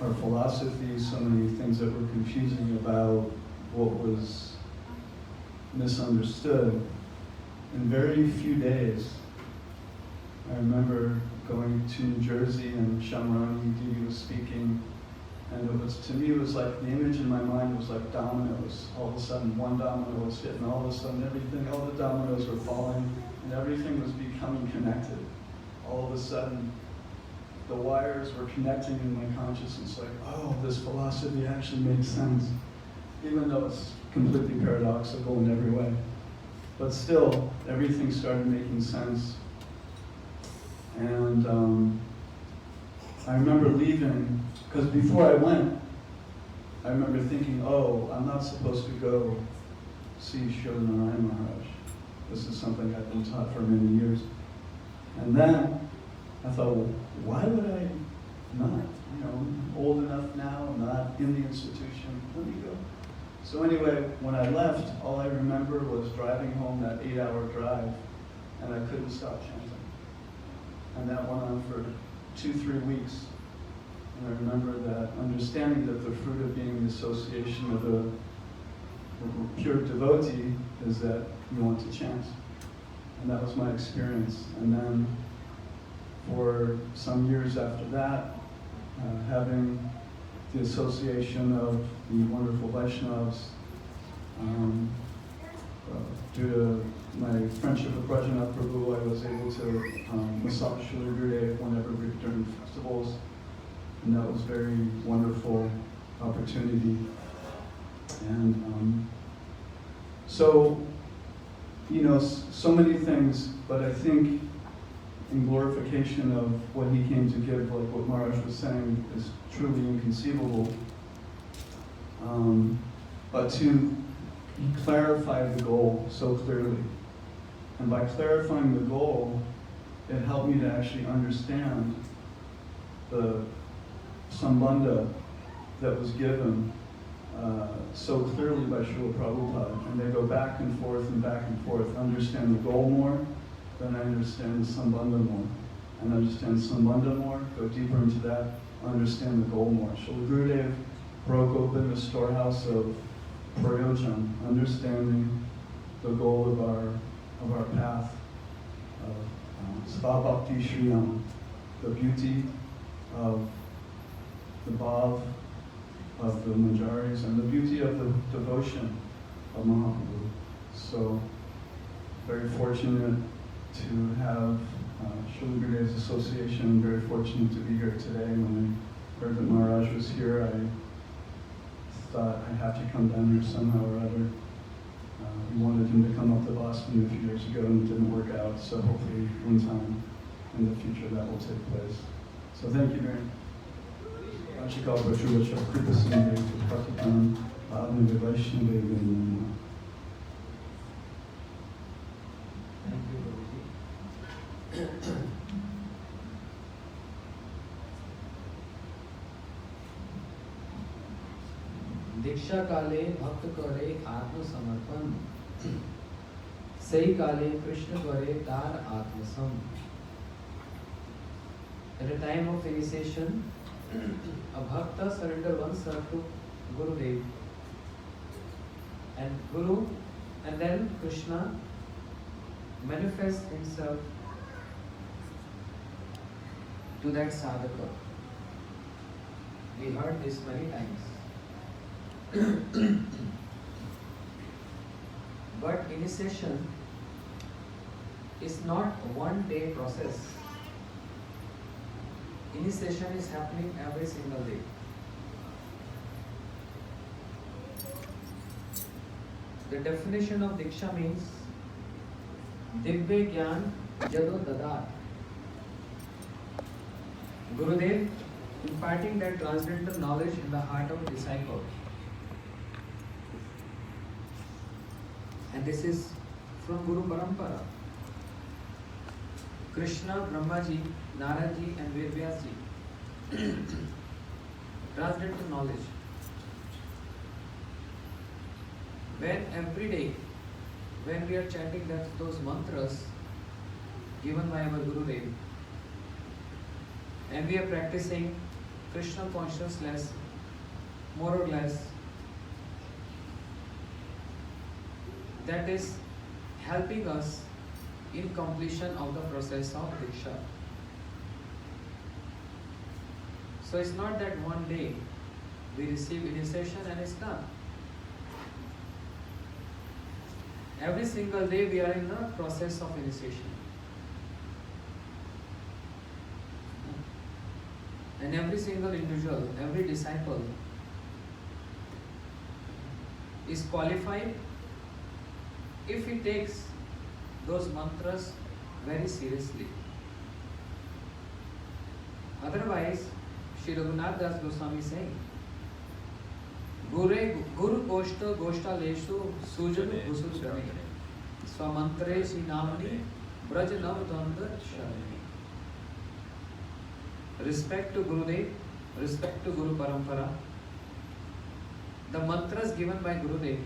our philosophy, so many things that were confusing about what was misunderstood. In very few days, I remember going to New Jersey and Shamrani Didi was speaking, and it was, to me, it was like, the image in my mind was like dominoes. All of a sudden, one domino was hit, and all of a sudden, everything, all the dominoes were falling, and everything was becoming connected. All of a sudden, the wires were connecting in my consciousness, like, oh, this philosophy actually makes sense, even though it's completely paradoxical in every way. But still, everything started making sense. And I remember leaving, because before I went, I remember thinking, oh, I'm not supposed to go see Srila Narayan Maharaj. This is something I've been taught for many years. And then I thought, well, why would I not? I'm old enough now, I'm not in the institution, let me go. So anyway, when I left, all I remember was driving home that 8-hour drive, and I couldn't stop chanting. And that went on for 2-3 weeks. And I remember that understanding that the fruit of being the association of a pure devotee is that you want to chant. And that was my experience. And then for some years after that, having the association of the wonderful Vaishnavas, due to my friendship with Rajanath Prabhu, I was able to massage Srila Gurudev whenever during festivals, and that was a very wonderful opportunity. And so many things, but I think in glorification of what he came to give, like what Maharaj was saying, is truly inconceivable. But to clarify the goal so clearly. And by clarifying the goal, it helped me to actually understand the sambandha that was given so clearly by Srila Prabhupada. And they go back and forth, understand the goal more, then I understand the sambandha more. And understand sambandha more, go deeper into that, understand the goal more. Srila Gurudev broke open the storehouse of prayojan, understanding the goal of our path, of svabhakti shriyam, the beauty of the bhav of the manjaris, and the beauty of the devotion of Mahaprabhu. So, very fortunate to have Srila Gurudev's association, very fortunate to be here today. When I heard that Maharaj was here, I thought I'd have to come down here somehow or other. We wanted him to come up to Boston a few years ago and it didn't work out, so hopefully one time in the future that will take place. So thank you very much. दीक्षा काले भक्त करे आत्मसमर्पण, सही काले कृष्ण करे तार आत्मसम। At the time of initiation, a bhakta surrender oneself to Gurudev and then Krishna manifests himself to that sadhaka. We heard this many times. But initiation is not a one-day process. Initiation is happening every single day. The definition of Diksha means Divya Gyan Jado Dadat. Gurudev imparting that transcendental knowledge in the heart of disciple. And this is from Guru Parampara. Krishna, Brahmaji, Naraji and Vedvyasji. Transcendental knowledge. When every day, when we are chanting those mantras given by our Gurudev, and we are practicing Krishna consciousness more or less, that is helping us in completion of the process of Diksha. So it's not that one day we receive initiation and it's done. Every single day we are in the process of initiation. And every single individual, every disciple is qualified if he takes those mantras very seriously. Otherwise, Sri Raghunath Das Goswami is saying, Guru Goshta Goshta Leshu Sujanu Bhusu Srami Swamantre Sinamani Brajanav Danda Sharani. Respect to Gurudev, respect to Guru Parampara. The mantras given by Gurudev,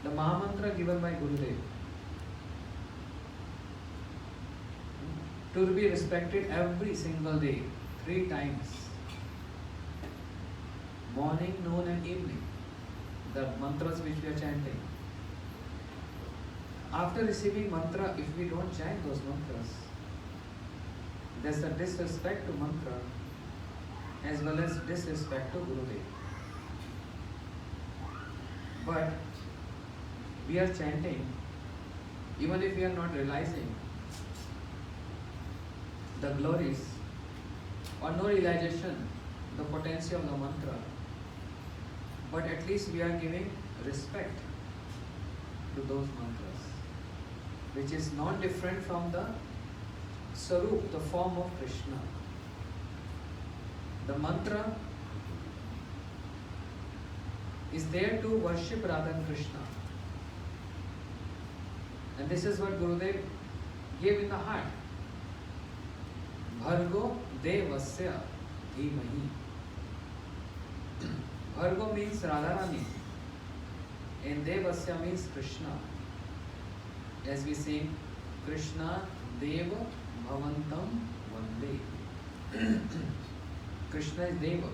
the Mahamantra given by Gurudev, to be respected every single day, 3 times. Morning, noon and evening. The mantras which we are chanting. After receiving mantra, if we don't chant those mantras, there's a disrespect to mantra as well as disrespect to Gurudev. But we are chanting, even if we are not realizing the glories or no realization, the potency of the mantra, but at least we are giving respect to those mantras, which is not different from the Sarup, the form of Krishna. The mantra is there to worship Radha and Krishna. And this is what Gurudev gave in the heart. Bhargo Devasya Dhimahi. Bhargo means Radharani and Devasya means Krishna. As we sing, Krishna Deva Bhavantam Vande. Krishna is Deva.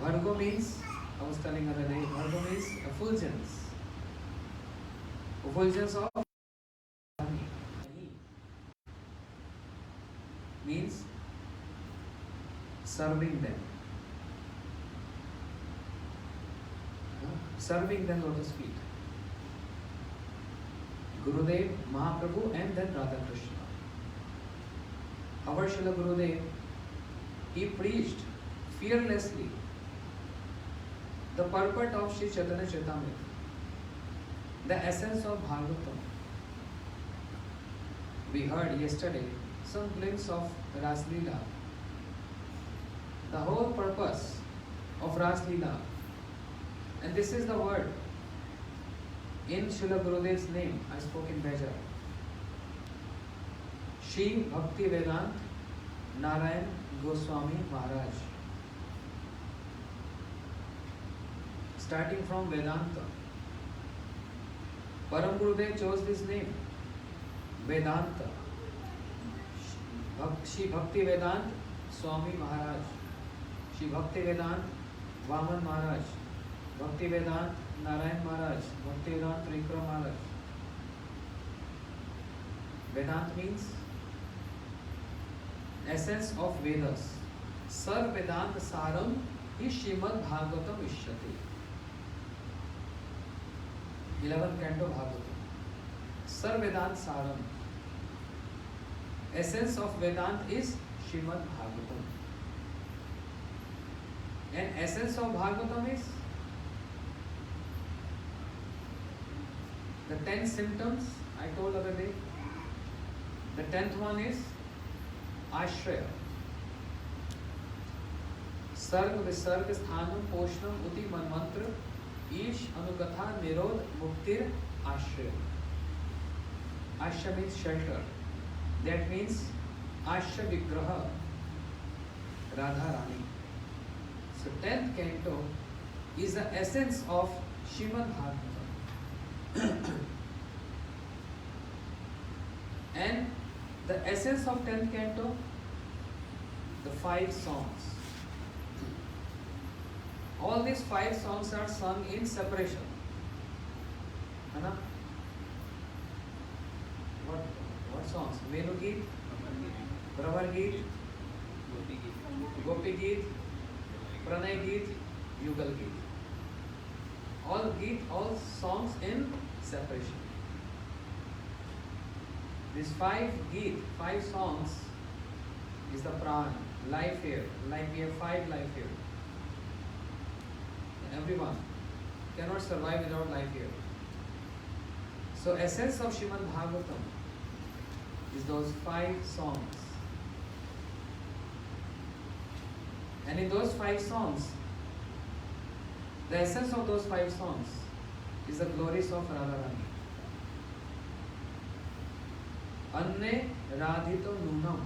Bhargo means, I was telling her today, Bhargo means effulgence. Effulgence of means serving them. Serving them lotus feet. Gurudev, Mahaprabhu and then Radha Krishna. Our Srila Gurudev, he preached fearlessly the purport of Sri Chaitanya Charitamrita, the essence of Bhagavatam. We heard yesterday some glimpse of Ras Leela. The whole purpose of Ras Leela, and this is the word in Srila Gurudev's name, I spoke in Beja. Shri Bhakti Vedant Narayan Goswami Maharaj. Starting from Vedanta. Param Gurudev chose this name, Vedanta. Shri Bhakti Vedant Swami Maharaj, Shri Bhakti Vedant Vaman Maharaj, Bhakti Vedant Narayan Maharaj, Bhakti Vedant Trikram Maharaj. Vedant means essence of Vedas. Sar Vedant Saram is Srimad Bhagavatam Ishyati. 11th canto Bhagavatam. Sar Vedant Saram. Essence of Vedant is Srimad Bhagavatam. And essence of Bhagavatam is the 10 symptoms I told other day. The 10th one is Ashraya. Sarg Visarg Sthanam Poshnam Uti Manmantra Ish Anukatha Nirod Muktir Ashraya. Ashraya means shelter. That means Ashraya Vigraha Radha Rani. So 10th canto is the essence of Srimad Bhagavatam. And the essence of 10th canto, the 5 songs. All these 5 songs are sung in separation. Anna? What songs? Venu Geet, Bravar Geet, Gopi Geet, Pranay Geet, Yugal Geet. All songs in separation. These 5 songs is the pran, life here. Like we have 5 life here. Everyone cannot survive without life here. So essence of Srimad Bhagavatam is those 5 songs. And in those 5 songs, the essence of those 5 songs is the glories of Radharani. Anne Radhito Nunam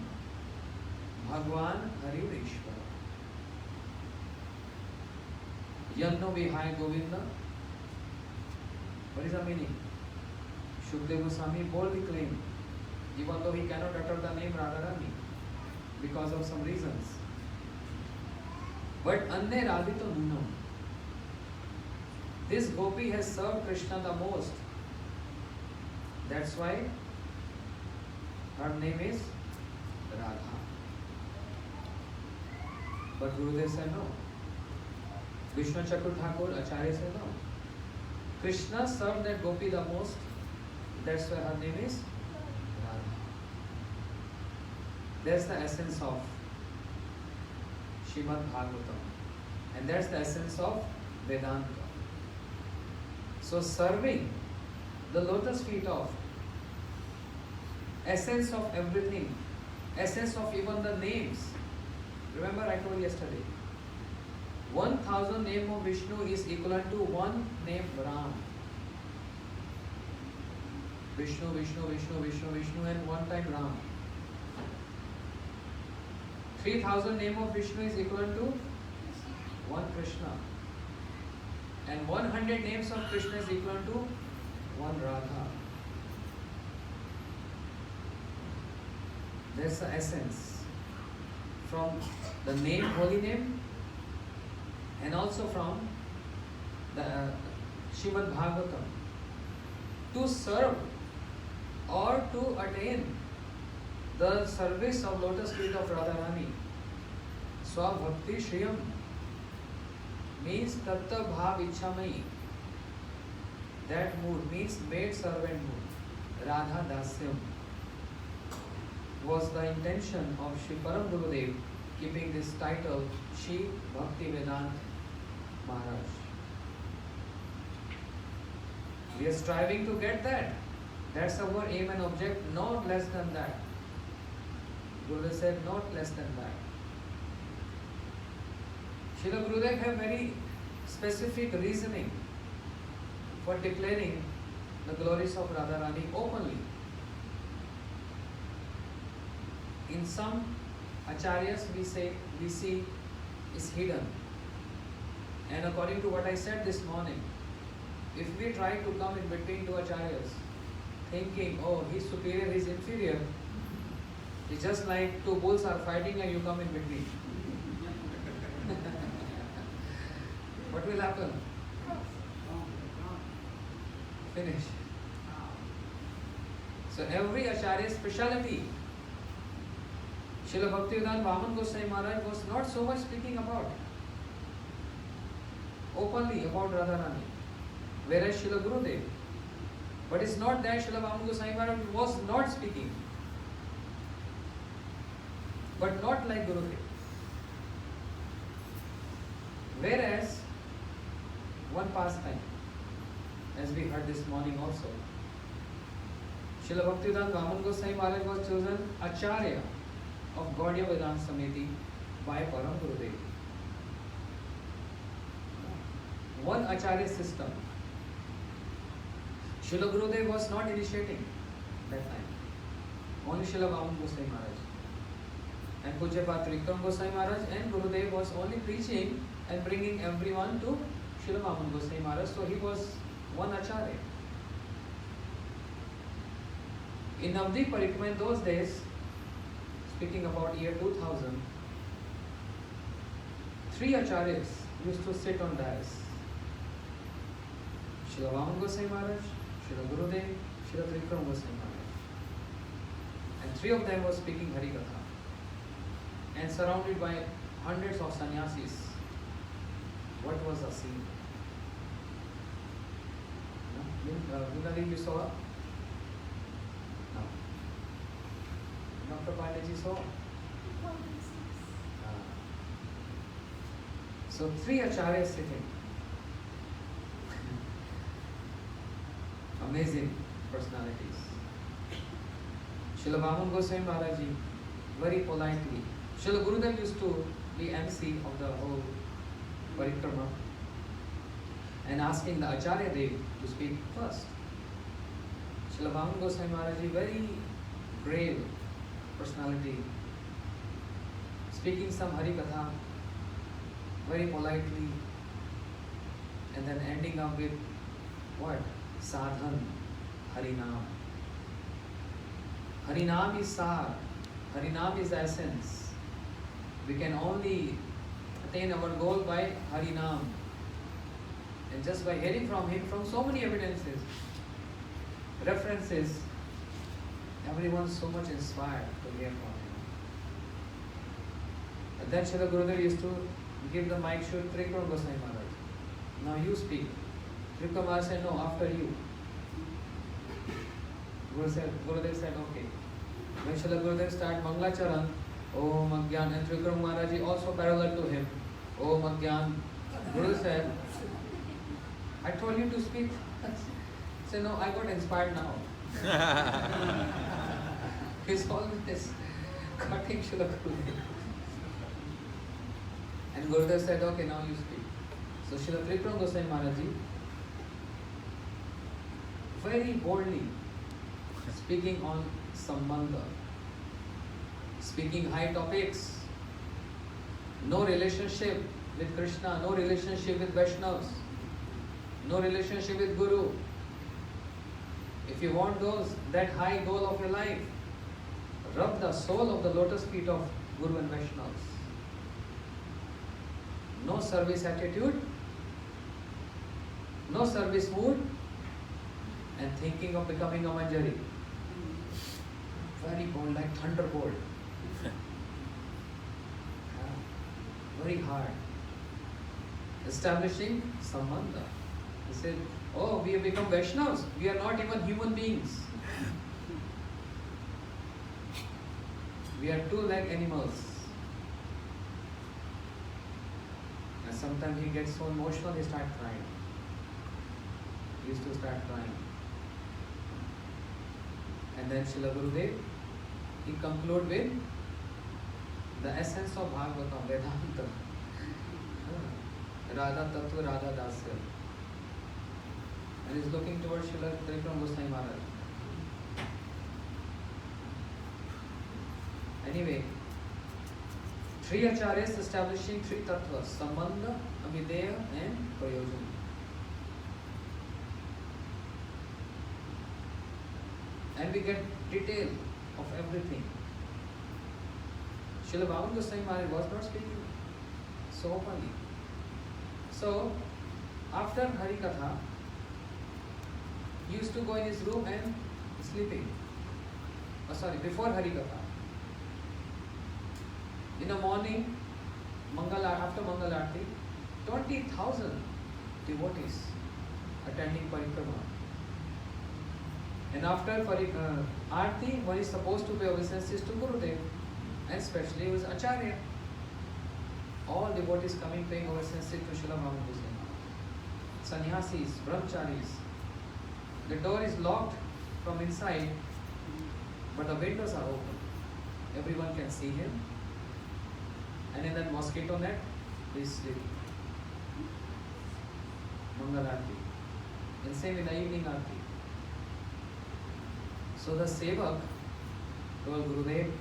Bhagwan Hariveshwara Yanno Vihai Govinda. What is the meaning? Shukdev Goswami boldly claimed, even though he cannot utter the name Radharani because of some reasons. But Anne Radhito Nunam. This gopi has served Krishna the most. That's why her name is Radha. But Gurudev said no. Vishnu Chakur Thakur Acharya said no. Krishna served that gopi the most. That's why her name is Radha. That's the essence of Srimad Bhagavatam. And that's the essence of Vedanta. So serving the lotus feet of essence of everything, essence of even the names. Remember I told yesterday, 1000 name of Vishnu is equivalent to one name Ram. Vishnu, Vishnu, Vishnu, Vishnu, Vishnu, and one time Ram. 3000 name of Vishnu is equivalent to one Krishna. And 100 names of Krishna is equivalent to one Radha. That's the essence from the name, holy name, and also from the Srimad Bhagavatam. To serve or to attain the service of lotus feet of Radharani, Swabhakti Shriyam means Tatta Bhav Ichamai. That mood means maid servant mood. Radha Dasyam was the intention of Shri Param Gurudev keeping this title Shri Bhakti Vedant Maharaj. We are striving to get that. That's our aim and object, not less than that. Gurudev said not less than that. Srila Gurudev have very specific reasoning for declaring the glories of Radharani openly. In some acharyas we see is hidden. And according to what I said this morning, if we try to come in between two acharyas, thinking, oh, he's superior, he's inferior, It's just like two bulls are fighting and you come in between. What will happen? Finish. So every Acharya's speciality. Srila Bhaktivedanta Vaman Goswami Maharaj was not so much speaking about openly about Radharani, whereas Srila Gurudev. But it's not that Srila Vaman Goswami Maharaj was not speaking, but not like Gurudev. Whereas one pastime, as we heard this morning also, Srila Bhaktivedanta Vaman Goswami Maharaj was chosen Acharya of Gaudiya Vedanta Samiti by Param Gurudev. One Acharya system. Srila Gurudev was not initiating that time. Only Srila Vaman Goswami Maharaj. And Pujyapat Vikram Goswami Maharaj and Gurudev was only preaching and bringing everyone to Srila Vaman Goswami Maharaj. So he was one Acharya. In Navadvip Parikrama in those days, speaking about year 2000, 3 Acharyas used to sit on dais. Srila Vaman Goswami Maharaj, Srila Gurudev, Srila Trikram Goswami Maharaj. And 3 of them were speaking Harikatha. And surrounded by hundreds of sannyasis. What was the scene? Vinali, you saw? No. Dr. Pandey saw? So 3 acharyas sitting. Amazing personalities. Srila Vaman Goswami Maharaj ji, very politely. Srila Gurudev used to be MC of the whole parikrama and asking the Acharya Dev to speak first. Srila Vaman Goswami Maharaj ji, very brave personality, speaking some Harikatha very politely and then ending up with what? Sadhan, Harinam. Harinam is Sar, Harinam is essence. We can only attain our goal by Harinam. And just by hearing from him, from so many evidences, references, everyone's so much inspired to hear from him. And then Srila Gurudev used to give the mic to Trikram Goswami Maharaj. Now you speak. Trikram Maharaj said, no, after you. Gurudev said, okay. When Srila Gurudev started Manglacharan, Om Agyan, and Trikram Maharaj also parallel to him. Om Agyan. Guru said, I told you to speak. He said, no, I got inspired now. He's always cutting Srila Gurudev. And Gurudev said, okay, now you speak. So Srila Trikram Goswami Maharaj ji, very boldly speaking on Sambandha, speaking high topics, no relationship with Krishna, no relationship with Vaishnavas, no relationship with Guru. If you want that high goal of your life, rub the sole of the lotus feet of Guru and Vaishnavas. No service attitude, no service mood, and thinking of becoming a Manjari. Very bold, like thunderbolt. Very hard. Establishing Sambandha. He said, oh, we have become Vaishnavas. We are not even human beings. We are too like animals. And sometimes he gets so emotional, he starts crying. He used to start crying. And then Srila Gurudev, he conclude with the essence of Bhagavatam, Vedanta. Radha Tattva, Radha Dasya. And he's looking towards Srila Trikram Goswami Maharaj. Anyway, 3 acharyas establishing 3 tattvas, Sambandha, Avideya and Prayojana. And we get detail of everything. Srila Bhagavan Goswami Maharaj was not speaking so openly. So, after Hari Katha, he used to go in his room and sleeping. Before Hari Katha. In the morning, after Mangal Aarti, 20,000 devotees attending parikrama. And after Aarti, one is supposed to pay obeisances to Gurudev, and especially was Acharya. All devotees coming paying obeisances to Srila Bhagavan Goswami. Sannyasis, brahmacharis. The door is locked from inside, but the windows are open. Everyone can see him. And in that mosquito net, he is sleeping. Mangal Aarti. And same in the evening Aarti. So the Sevak told Gurudev,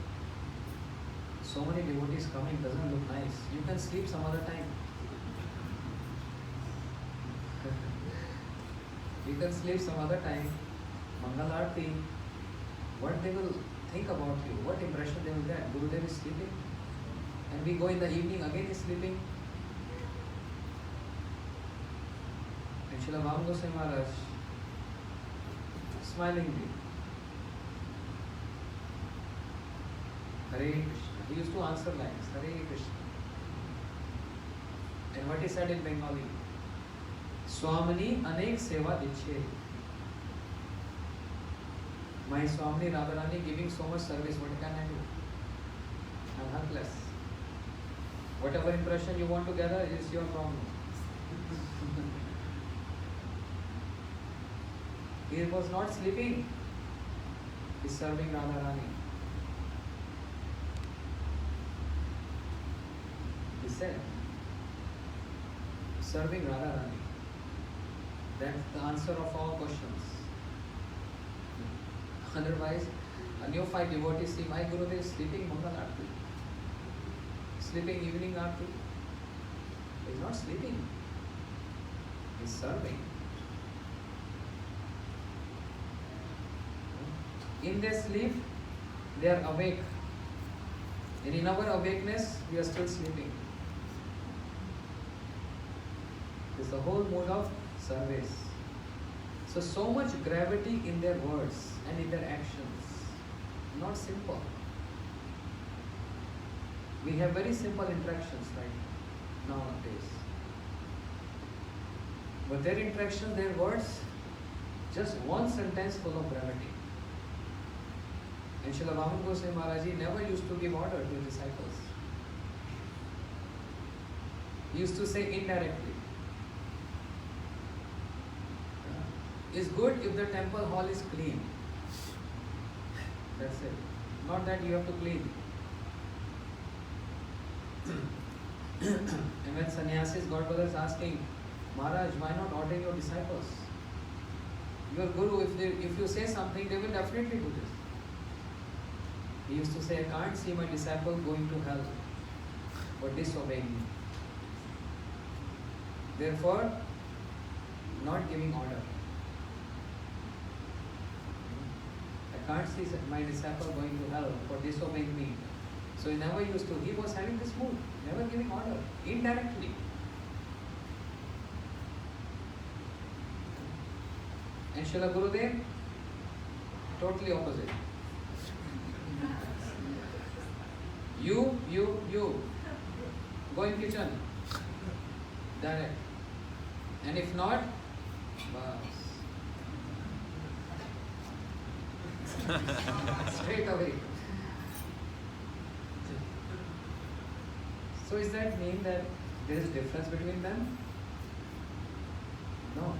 so many devotees coming doesn't look nice. You can sleep some other time. You can sleep some other time. Mangal Aarti, what they will think about you, what impression they will get. Gurudev is sleeping. And we go in the evening, again he is sleeping. And Srila Bhagavan Goswami Maharaj, smilingly, Hare Krishna. He used to answer lines, Hare Krishna. And what he said in Bengali, Swamini anek seva dichhe. My Swamini Radharani giving so much service, what can I do? I am helpless. Whatever impression you want to gather is your problem. He was not sleeping. He is serving Radharani. He said, serving Radharani. That's the answer of all questions. Otherwise, a neophyte devotee see my Gurudev is sleeping Mangal Aarti. Sleeping evening Aarti. He is not sleeping. He is serving. In their sleep, they are awake. And in our awakeness, we are still sleeping. It is the whole mode of service. So much gravity in their words and in their actions. Not simple. We have very simple interactions right nowadays. But their interactions, their words, just one sentence full of gravity. And Srila Bhagavan Goswami Maharaj never used to give order to his disciples. He used to say indirectly. It's good if the temple hall is clean. That's it. Not that you have to clean. And when sannyasis, God brothers asking, Maharaj, why not order your disciples? Your guru, if you say something, they will definitely do this. He used to say, I can't see my disciple going to hell for disobeying me. Therefore, not giving order. I can't see my disciple going to hell for disobeying me. So he never used to. He was having this mood, never giving order, indirectly. And Srila Gurudev, totally opposite. You, go in kitchen, direct. And if not, straight away. So does that mean that there is difference between them? No.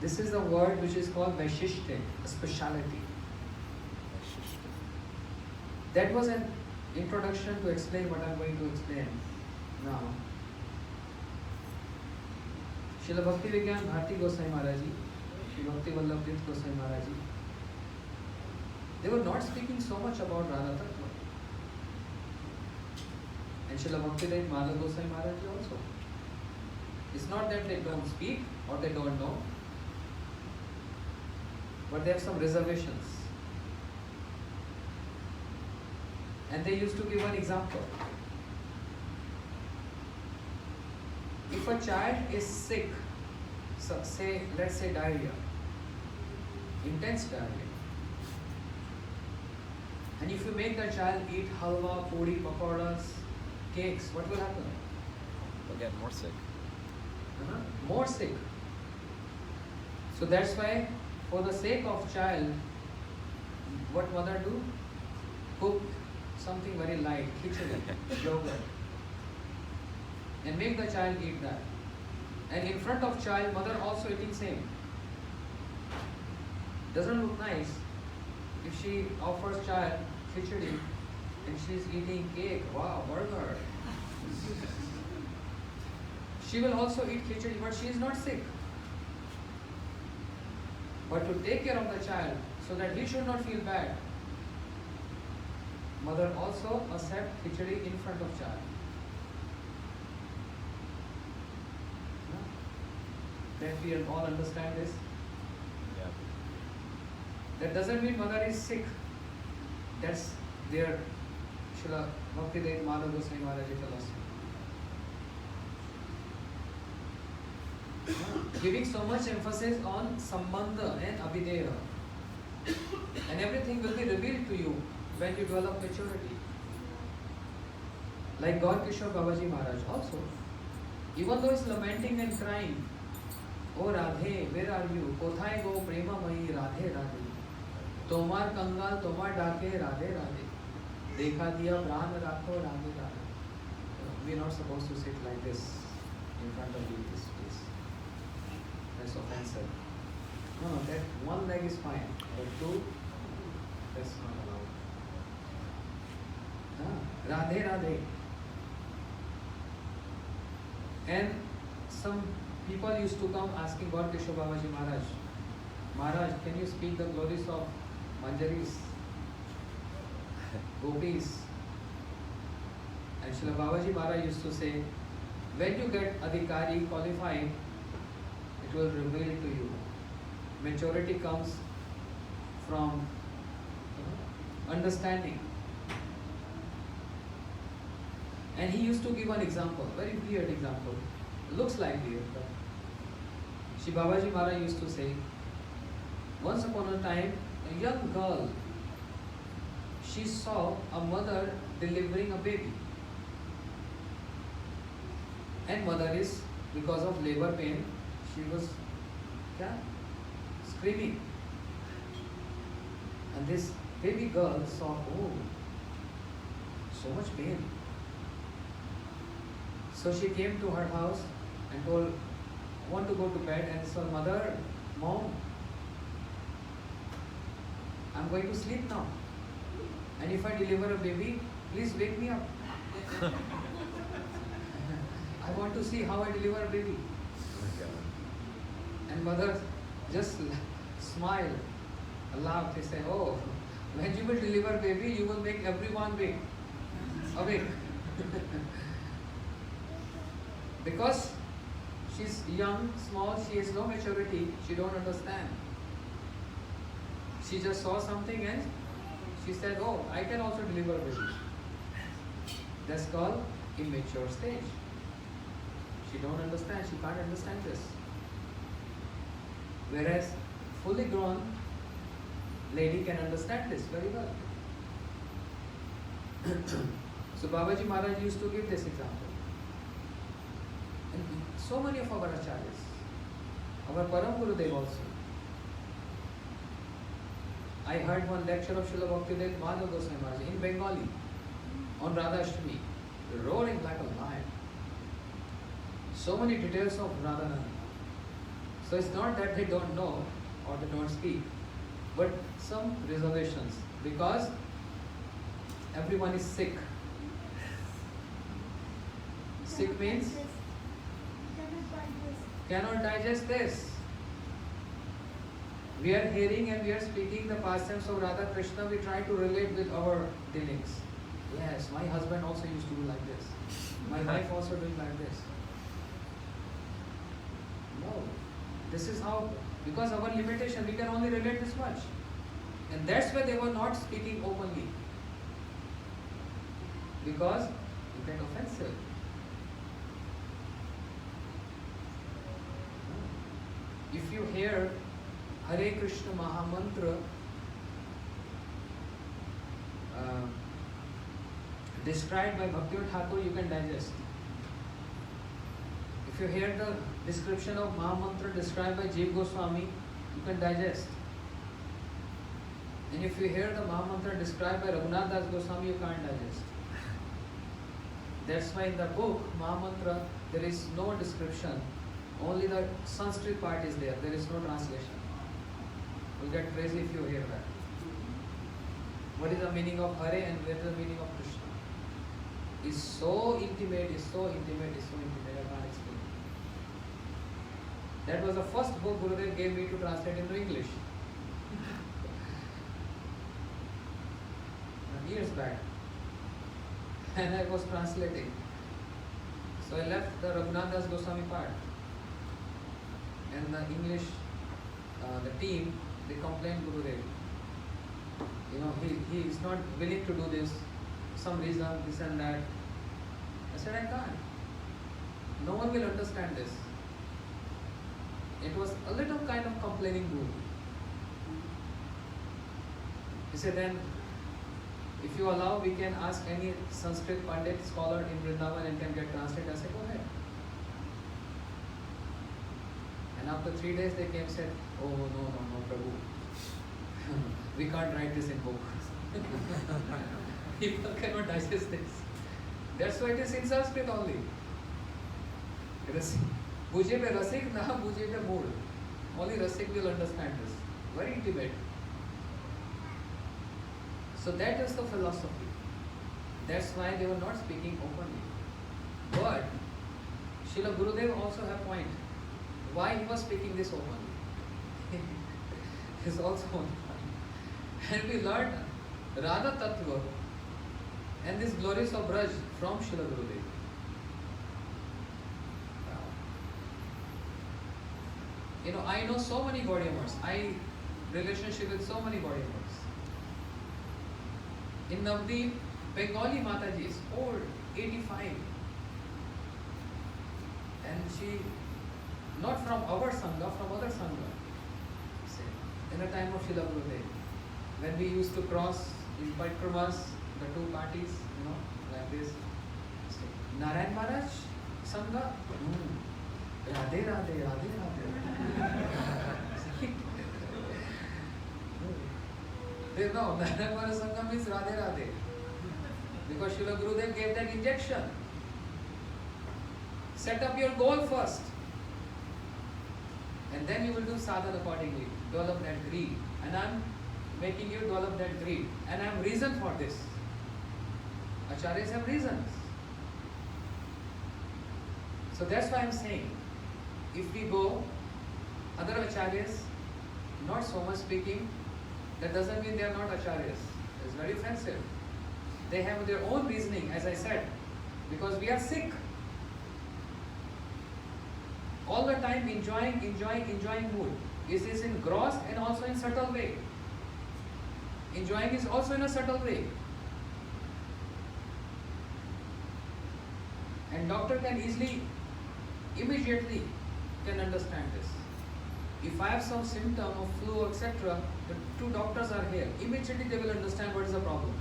This is the word which is called Vaishishte, a speciality. That was an introduction to explain what I am going to explain now. Srila Bhakti Vigyan Bharti Goswami Maharaj Ji, Srila Bhakti Vallabh Tirth Goswami Maharaj Ji, they were not speaking so much about Radha Tattva. And Srila Bhakti Dev Madhav Goswami Maharaj Ji also. It's not that they don't speak or they don't know, but they have some reservations. And they used to give an example. If a child is sick, so let's say diarrhea, intense diarrhea, and if you make the child eat halwa, puri, pakoras, cakes, what will happen? They'll get more sick. More sick. So that's why, for the sake of child, what mother do? Cook something very light, khichdi, yogurt, and make the child eat that. And in front of child, mother also eating same. Doesn't look nice if she offers child khichdi and she's eating cake, wow, burger. She will also eat khichdi, but she is not sick. But to take care of the child so that he should not feel bad, mother also accept khichdi in front of child. That we all understand this. Yeah. That doesn't mean mother is sick. That's their Srila Bhaktivedanta Madhava Goswami Maharaj philosophy. Giving so much emphasis on sambandha and abhideya. And everything will be revealed to you when you develop maturity. Like God Kishore Babaji Maharaj also. Even though he's lamenting and crying, "O Radhe, where are you? Kothai go prema mahi Radhe Radhe. Tomar kangal, tomar dake Radhe Radhe. Dekha diya pran rakho Radhe Radhe." We are not supposed to sit like this in front of you, this place. That's offensive. No, that one leg is fine, but two, that's not allowed. Radhe Radhe. And some people used to come asking God Kishore Babaji Maharaj, "Maharaj, can you speak the glories of Manjaris, Gopis?" And Srila Babaji Maharaj used to say, when you get Adhikari qualified, it will reveal to you. Maturity comes from understanding. And he used to give an example, very weird example. Looks like weird, but Shri Babaji Maharaj used to say, once upon a time, a young girl, she saw a mother delivering a baby. And mother is, because of labor pain, she was screaming. And this baby girl saw, oh, so much pain. So she came to her house and told, "I want to go to bed." And so, "Mother, Mom, I'm going to sleep now. And if I deliver a baby, please wake me up. I want to see how I deliver a baby." And mother just smiled, laughed. He said, "Oh, when you will deliver baby, you will make everyone awake." Because she's young, small, she has no maturity, she don't understand. She just saw something and she said, "Oh, I can also deliver a baby." That's called immature stage. She don't understand, she can't understand this. Whereas fully grown lady can understand this very well. So Babaji Maharaj used to give this example. And so many of our acharyas, our Param Gurudev also. I heard one lecture of Srila Bhaktivedanta Madhava Goswami Maharaj in Bengali on Radha Ashtami, roaring like a lion. So many details of Radharani. So it's not that they don't know or they don't speak, but some reservations, because everyone is sick. Sick means cannot digest this. We are hearing and we are speaking the pastimes of Radha Krishna, we try to relate with our dealings. Yes, my husband also used to do like this. My wife also doing like this. No. This is how, because our limitation, we can only relate this much. And that's why they were not speaking openly. because you get offensive. If you hear Hare Krishna Mahamantra described by Bhaktivinoda Thakur, you can digest. If you hear the description of Mahamantra described by Jiva Goswami, you can digest. And if you hear the Mahamantra described by Raghunath Das Goswami, you can't digest. That's why in the book, Mahamantra, there is no description. Only the Sanskrit part is there. There is no translation. You'll get crazy if you hear that. What is the meaning of Hare and what is the meaning of Krishna? It's so intimate, it's so intimate, it's so intimate, I can't explain. That was the first book Gurudev gave me to translate into English. Years back. And I was translating. So I left the Raghunath Das Goswami part. And the English, the team, they complained Gurudev. You know, he is not willing to do this, some reason, this and that. I said, I can't. No one will understand this. It was a little kind of complaining mood. He said, then, if you allow, we can ask any Sanskrit Pandit scholar in Vrindavan and can get translated. I said, go ahead. And after 3 days they came and said, oh no, Prabhu. We can't write this in book. People cannot digest this. That's why it is in Sanskrit only. Buje pe rasik, na buje pe mood. Only rasik will understand this. Very intimate. So that is the philosophy. That's why they were not speaking openly. But Srila Gurudev also had a point. Why he was speaking this openly? is also one point. And we learned Radha Tattva and this glories of Braj from Srila Gurudev. You know, I know so many Gaudiyamars. I relationship with so many Gaudiyamars. In Navdeep, Bengali Mataji is old, 85. And she, not from our Sangha, from other Sangha. In the time of Srila Gurudev, when we used to cross in Parikramas, the two parties, you know, like this. Narayan Maharaj, Sangha, Radhe Radhe, Radhe Radhe. They know, Narayan Maharaj Sangha means Radhe Radhe. Because Srila Gurudev gave that injection. Set up your goal first. And then you will do sadhana accordingly. Develop that greed. And I'm making you develop that greed. And I have reason for this. Acharyas have reasons. So that's why I'm saying, if we go, other acharyas, not so much speaking, that doesn't mean they are not acharyas. It's very offensive. They have their own reasoning, as I said, because we are sick. All the time enjoying mood. This is in gross and also in subtle way. Enjoying is also in a subtle way. And doctor can easily, immediately can understand this. If I have some symptom of flu, etc., the two doctors are here. Immediately they will understand what is the problem.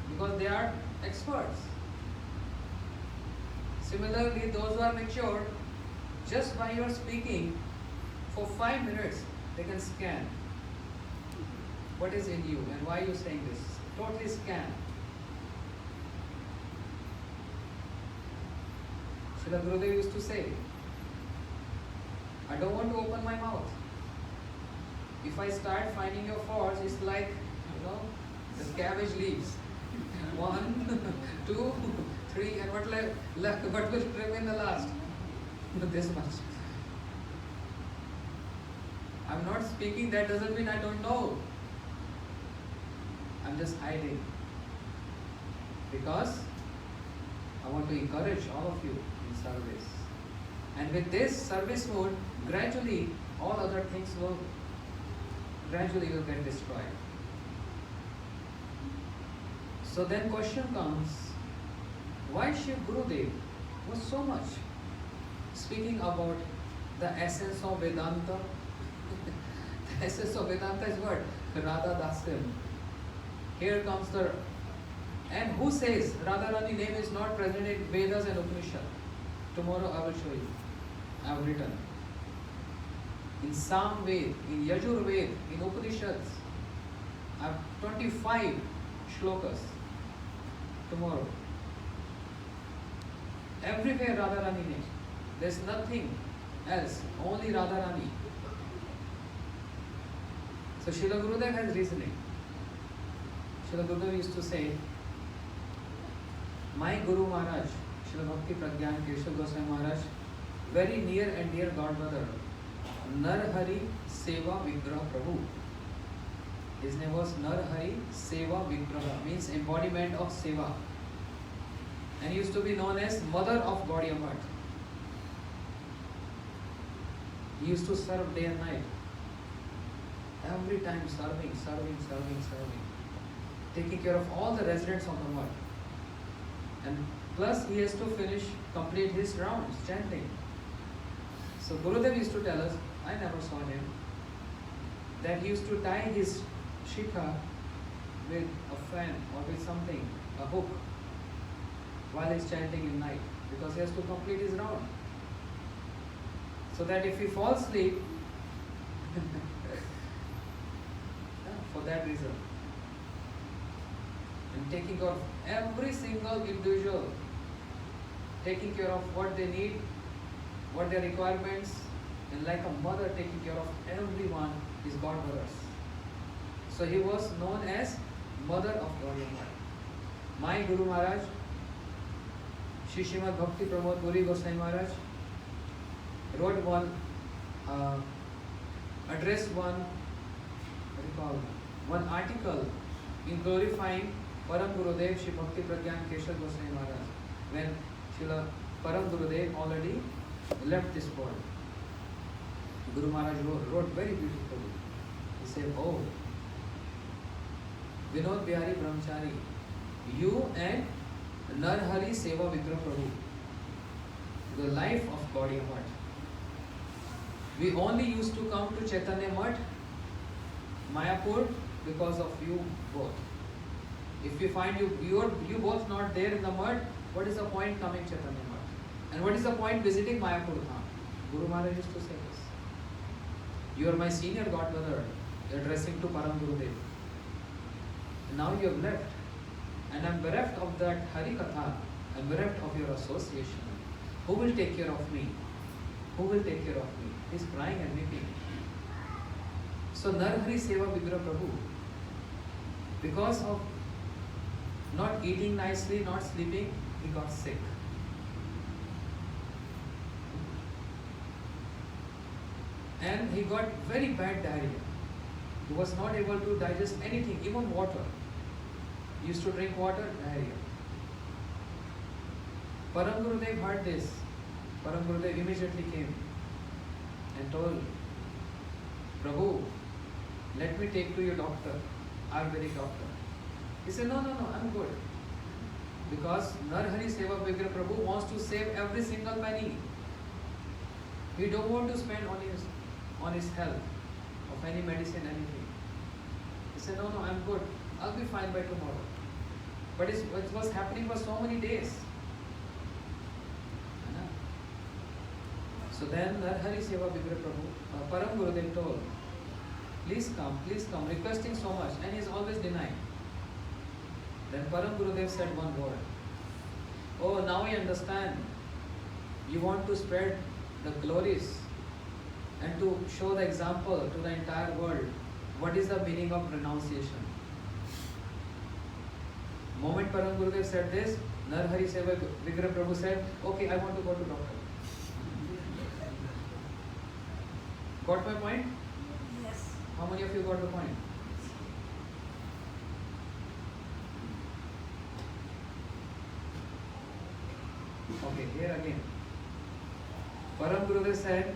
Because they are experts. Similarly, those who are mature, just by your speaking, for 5 minutes, they can scan what is in you and why you are saying this. Totally scan. Srila Gurudev used to say, I don't want to open my mouth. If I start finding your faults, it's like, you know, the cabbage leaves. 1, 2, 3, and what will remain the last? This much. I'm not speaking, that doesn't mean I don't know. I'm just hiding. Because I want to encourage all of you in service. And with this service mode, gradually all other things will get destroyed. So then question comes, why Shiv Gurudev was so much speaking about the essence of Vedanta? The essence of Vedanta is what? Radha Dasyam. Here comes the... And who says Radha Rani name is not present in Vedas and Upanishad? Tomorrow I will show you. I have written. In Sam Ved, in Yajur Ved, in Upanishads, I have 25 shlokas. Tomorrow. Everywhere Radha Rani name. There's nothing else. Only Radha Rani. So Srila Gurudev has reasoning. Srila Gurudev used to say, my Guru Maharaj, Srila Bhakti Pragyan Keshav Goswami Maharaj, very near and dear godmother, Narhari Seva Vigraha Prabhu. His name was Narhari Seva Vigraha, means embodiment of Seva. And he used to be known as Mother of Gaudiya Math. He used to serve day and night. Every time serving. Taking care of all the residents of the Math. And plus he has to complete his rounds, chanting. So Gurudev used to tell us, I never saw him, that he used to tie his shikha with a fan or with something, a hook, while he's chanting in night, because he has to complete his round. So that if he falls asleep, for that reason. And taking care of every single individual, taking care of what they need, what their requirements, and like a mother taking care of everyone is godmothers. So he was known as Mother of Gaudiya Math. My Guru Maharaj, Shri Srimad Bhakti Pramod Puri Goswami Maharaj, wrote one, addressed one article in glorifying Param Gurudev Shri Bhakti Pragyan Keshav Goswami Maharaj, when Srila Param Gurudev already left this world. Guru Maharaj wrote very beautifully. He said, oh, Vinod Bihari Brahmachari, you and Narhari Seva Vigraha Prabhu, the life of Gaudiya Math. We only used to come to Chaitanya Math, Mayapur, because of you both. If we find you both not there in the Math, what is the point coming Chaitanya Math? And what is the point visiting Mayapur Dham? Guru Maharaj used to say this. You are my senior godmother, addressing to Param Gurudev. And now you have left. And I am bereft of that Hari Katha. I am bereft of your association. Who will take care of me? Who will take care of me? He is crying and weeping. So Narhari Seva Vigraha Prabhu, because of not eating nicely, not sleeping, he got sick. And he got very bad diarrhea. He was not able to digest anything, even water. He used to drink water, diarrhea. Param Gurudev heard this. Param Gurudev immediately came and told, Prabhu, let me take to your doctor, Ayurvedic doctor. He said, no, I'm good. Because Narhari Seva Vigraha Prabhu wants to save every single penny. He don't want to spend on his health, of any medicine, anything. He said, no, I'm good. I'll be fine by tomorrow. But it was happening for so many days. So then Narhari Seva Vigraha Prabhu, Param Gurudev told, please come, requesting so much, and he is always denying. Then Param Gurudev said one word. Oh, now I understand. You want to spread the glories and to show the example to the entire world. What is the meaning of renunciation? Moment Param Gurudev said this, Narhari Seva Vigraha Prabhu said, okay, I want to go to doctor. Got my point? Yes. How many of you got the point? Okay, here again. Param Gurudev said,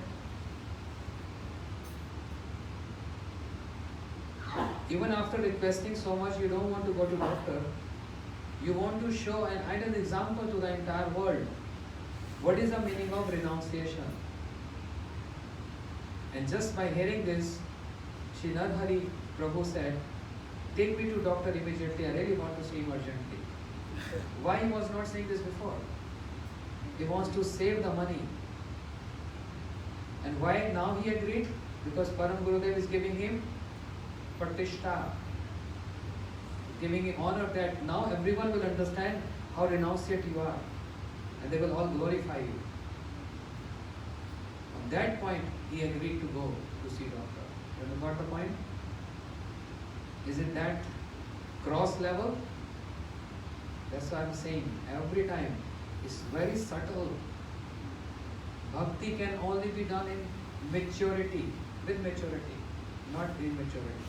even after requesting so much, you don't want to go to doctor. You want to show an ideal example to the entire world. What is the meaning of renunciation? And just by hearing this, Shri Narhari Prabhu said, take me to doctor immediately, I really want to see him urgently. Why he was not saying this before? He wants to save the money. And why now he agreed? Because Param Gurudev is giving him Pratishtha, giving him honor that now everyone will understand how renunciate you are and they will all glorify you. At that point, he agreed to go to see doctor. You got the point? Is it that cross level? That's what I'm saying. Every time it's very subtle. Bhakti can only be done in maturity, with maturity, not immaturity.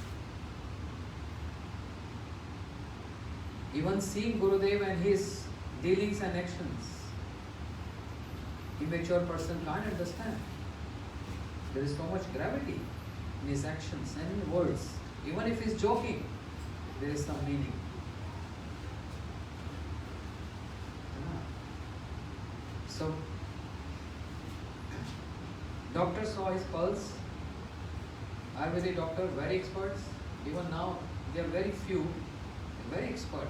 Even seeing Gurudev and his dealings and actions, immature person can't understand. There is so much gravity in his actions and in words. Even if he's joking, there is some meaning. So, doctor saw his pulse. Ayurvedic doctor, very experts. Even now, there are very few, very expert.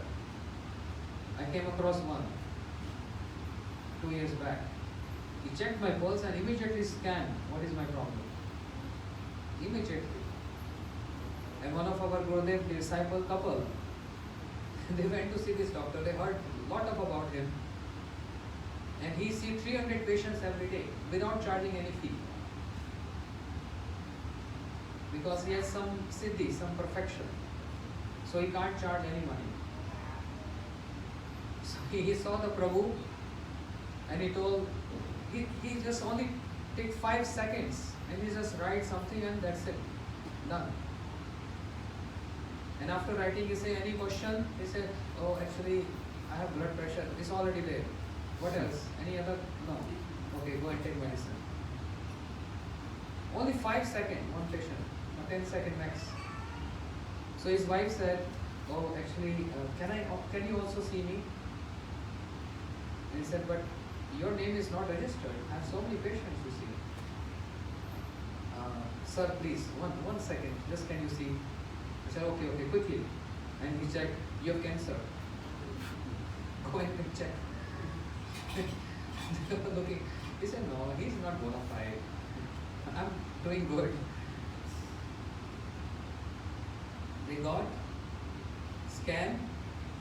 I came across one 2 years back. He checked my pulse and immediately scanned what is my problem. Immediately. And one of our Gurudev disciple couple, they went to see this doctor. They heard a lot about him. And he sees 300 patients every day without charging any fee. Because he has some siddhi, some perfection. So he can't charge any money. So he saw the Prabhu and he told, he just only take 5 seconds and he just writes something and that's it. Done. And after writing, he say, any question? He said, oh, actually, I have blood pressure. It's already there. What else? Any other? No. Okay, go and take medicine. Only 5 seconds, one patient, or 10 seconds max. So his wife said, oh, actually, can you also see me? And he said, but your name is not registered. I have so many patients to see. Sir, please, one second, just can you see? I said, okay, quickly. And he checked, you have cancer. Go and check. They were looking. He said, no, he's not bona fide. I'm doing good. They got scan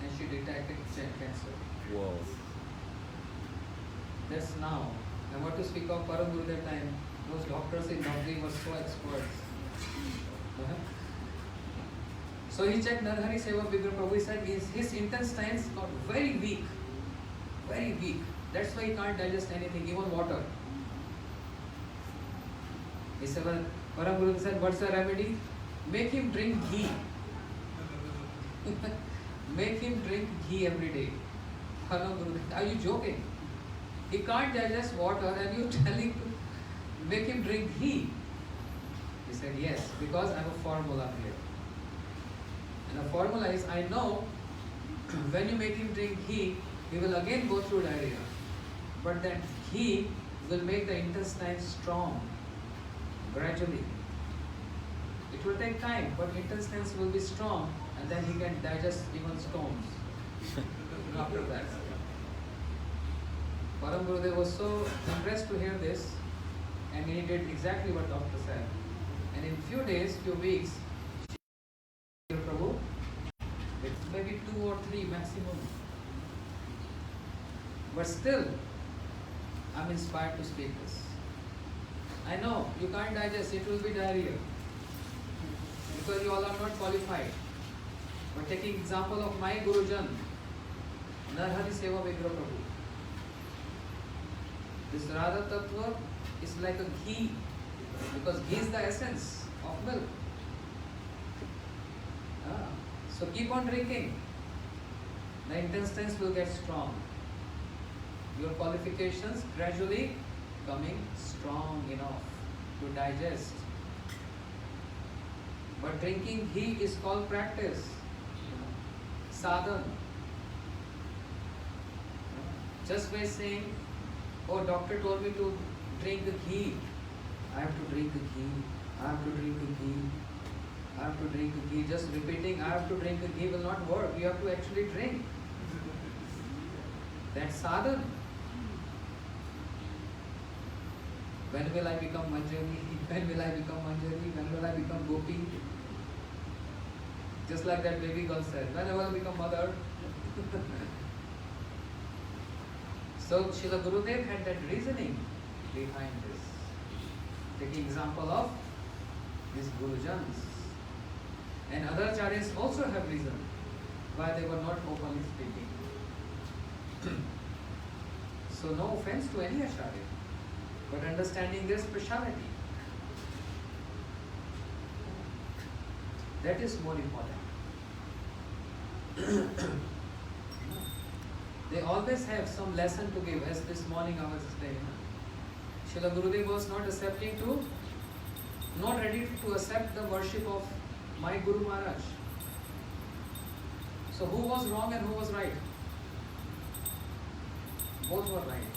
and she detected cancer. Whoa. That's now. I want to speak of Param Gurudev time. Those doctors in Navadvip were so experts. So he checked Narhari Seva Vigra Prabhu. He said his intestines got very weak. Very weak. That's why he can't digest anything, even water. He said, well, Param Guru said, what's the remedy? Make him drink ghee. Make him drink ghee every day. Param Guru, are you joking? He can't digest water and you're telling to make him drink ghee. He said, yes, because I have a formula here. And the formula is, I know when you make him drink ghee, he will again go through diarrhea. But that ghee will make the intestines strong, gradually. It will take time, but intestines will be strong and then he can digest even stones after that. Param Gurudev was so impressed to hear this and he did exactly what doctor said. And in few days, few weeks, Prabhu, it's maybe 2 or 3 maximum. But still, I'm inspired to speak this. I know you can't digest, it will be diarrhea. Because you all are not qualified. But taking example of my Gurujan, Narhari Seva Vigra Prabhu. This Radha Tattva is like a ghee, because ghee is the essence of milk. So keep on drinking. The intestines will get strong. Your qualifications gradually coming strong enough to digest. But drinking ghee is called practice, sadhan. Just by saying, oh, doctor told me to drink the ghee. I have to drink the ghee. I have to drink the ghee. I have to drink the ghee. Just repeating, I have to drink the ghee will not work. You have to actually drink. That's sadhana. When will I become Manjari? When will I become Manjari? When will I become Gopi? Just like that baby girl said, when I will become mother? So Srila Gurudev had that reasoning behind this. Taking example of his Gurujans. And other acharyas also have reason why they were not openly speaking. So no offense to any acharya, but understanding their speciality. That is more important. They always have some lesson to give, as this morning I was saying. Srila Gurudev was not ready to accept the worship of my Guru Maharaj. So who was wrong and who was right? Both were right.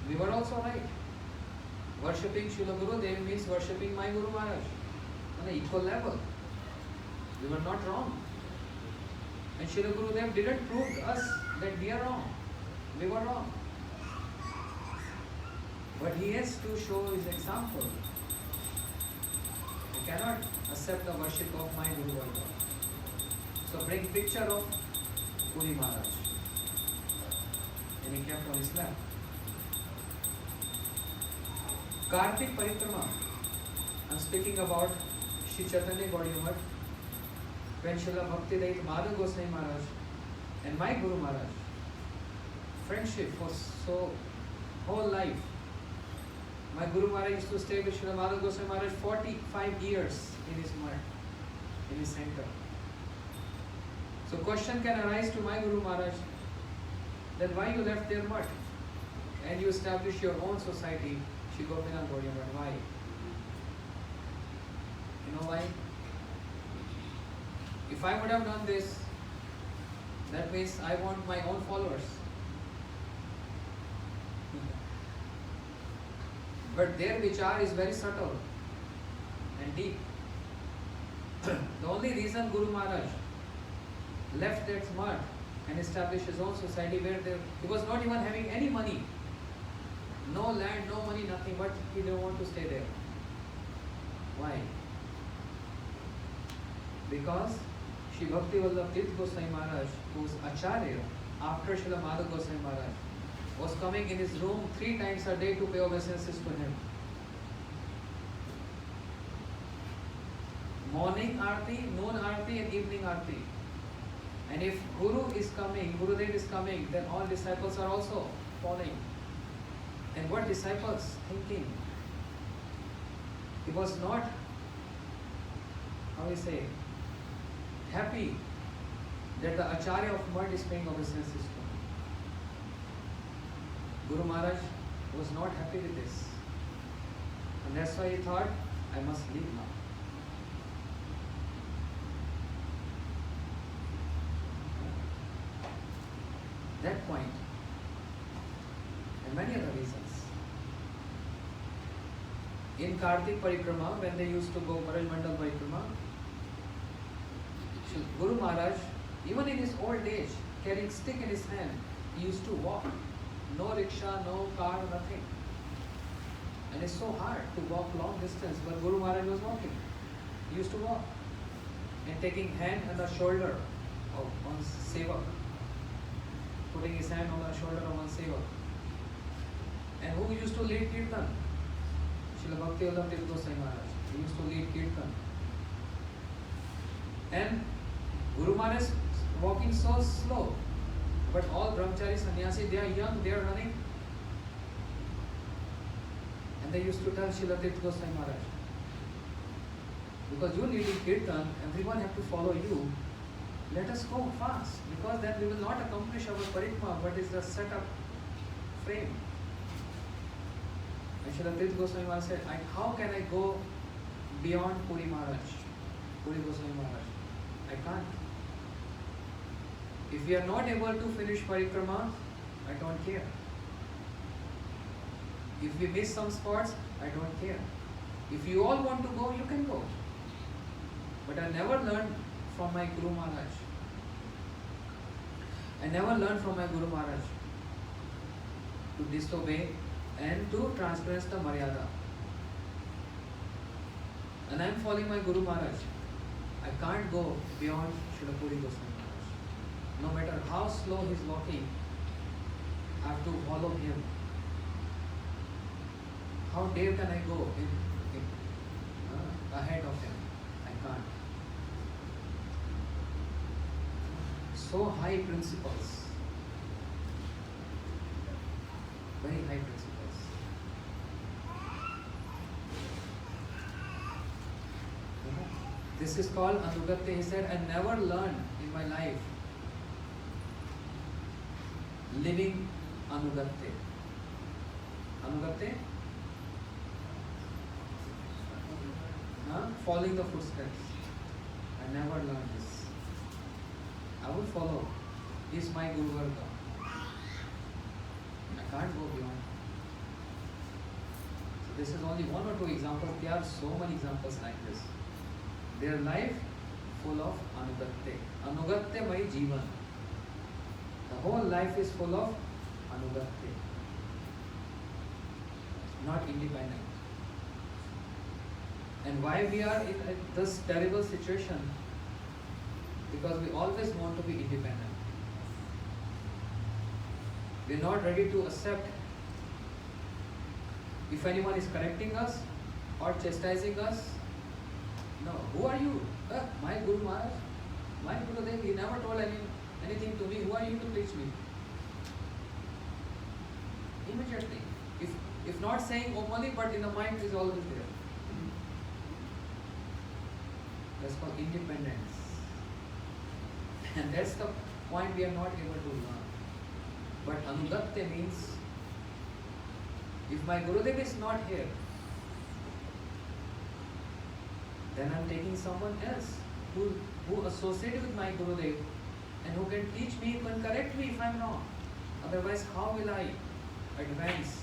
We were also right. Worshipping Srila Gurudev means worshipping my Guru Maharaj on an equal level. We were not wrong. And Srila Gurudev didn't prove us that we are wrong. We were wrong. But he has to show his example. You cannot accept the worship of my Guru Maharaj. So bring picture of Puri Maharaj. And he kept on his lap. Kartik Parikrama. I'm speaking about Shri Chaitanya Gaudiya Math. When Srila Bhaktivedanta Madhav Goswami Maharaj and my Guru Maharaj, friendship for so whole life. My Guru Maharaj used to stay with Srila Madhav Goswami Maharaj 45 years in his mutt, in his center. So question can arise to my Guru Maharaj, then why you left their mutt and you established your own society, Shri Gopinath Gaudiya Math? Why? You know why? If I would have done this, that means I want my own followers. But their vichar is very subtle and deep. The only reason Guru Maharaj left that mud and established his own society where he was not even having any money. No land, no money, nothing, but he didn't want to stay there. Why? Because Shri Bhakti Vallabh Tirth Goswami Maharaj, who was Acharya after Srila Madhav Goswami Maharaj, was coming in his room 3 times a day to pay obeisances to him. Morning Aarti, noon Aarti and evening Aarti. And if Guru is coming, Gurudev is coming, then all disciples are also following. And what disciples thinking? He was not, how we say, happy that the Acharya of Mud is paying obeisances to him. Guru Maharaj was not happy with this. And that's why he thought, I must leave now. That point, and many other reasons. In Kartik Parikrama, when they used to go Maraj Mandal Parikrama, Guru Maharaj, even in his old age, carrying stick in his hand, he used to walk. No rickshaw, no car, nothing. And it's so hard to walk long distance, but Guru Maharaj was walking. He used to walk. And taking hand on the shoulder of one's sevak. Putting his hand on the shoulder of one's sevak. And who used to lead Kirtan? Srila Bhakti Vallabh Tirth Goswami Maharaj. He used to lead Kirtan. And Guru Maharaj walking so slow. But all brahmachari sannyasi, they are young, they are running. And they used to tell Srila Tirth Goswami Maharaj, because you leading Kirtan, everyone have to follow you. Let us go fast, because then we will not accomplish our parikrama, what is the set-up frame. And Srila Tirth Goswami Maharaj said, how can I go beyond Puri Maharaj, Puri Goswami Maharaj? I can't. If we are not able to finish parikrama, I don't care. If we miss some spots, I don't care. If you all want to go, you can go. But I never learned from my Guru Maharaj. I never learned from my Guru Maharaj to disobey and to transgress the Maryada. And I am following my Guru Maharaj. I can't go beyond Srila Puri Goswami Maharaj. No matter how slow he is walking, I have to follow him. How dare can I go ahead of him? I can't. So high principles. Very high principles. This is called Anugatte. He said, I never learned in my life living Anugatte. Anugatte? Following the footsteps. I never learned this. I will follow. He is my Guru Varga. I can't go beyond. So this is only one or two examples. There are so many examples like this. Their life full of Anugatte. Anugatte mai Jivan. The whole life is full of Anugatte. Not independent. And why we are in this terrible situation? Because we always want to be independent. We are not ready to accept if anyone is correcting us or chastising us. No, who are you? My Guru Maharaj, my Guru Dev, he never told anything to me. Who are you to teach me? Immediately. If not saying openly, but in the mind is always there. That's called independence. And that's the point we are not able to learn. But Anugatte means, if my Gurudev is not here, then I am taking someone else who associated with my Gurudev and who can teach me, can correct me if I am wrong. Otherwise, how will I advance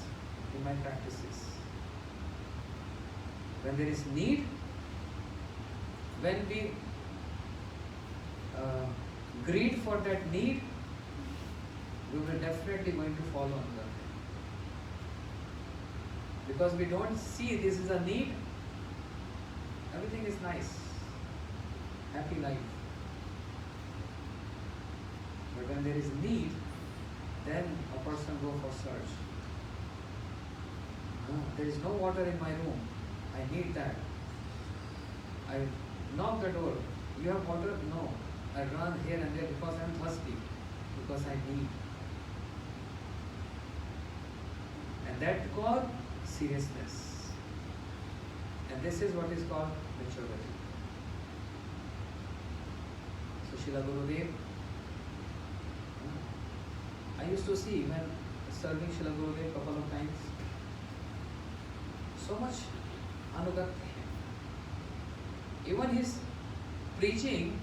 in my practices? When there is need, when we greed for that need, we will definitely going to follow another. Because we don't see this is a need, everything is nice, happy life. But when there is need, then a person go for search. There is no water in my room, I need that. I knock the door, you have water? No. I run here and there because I am thirsty, because I need. And that called seriousness. And this is what is called maturity. So Srila Gurudev, I used to see when serving Srila Gurudev a couple of times, so much Anugatte. Even his preaching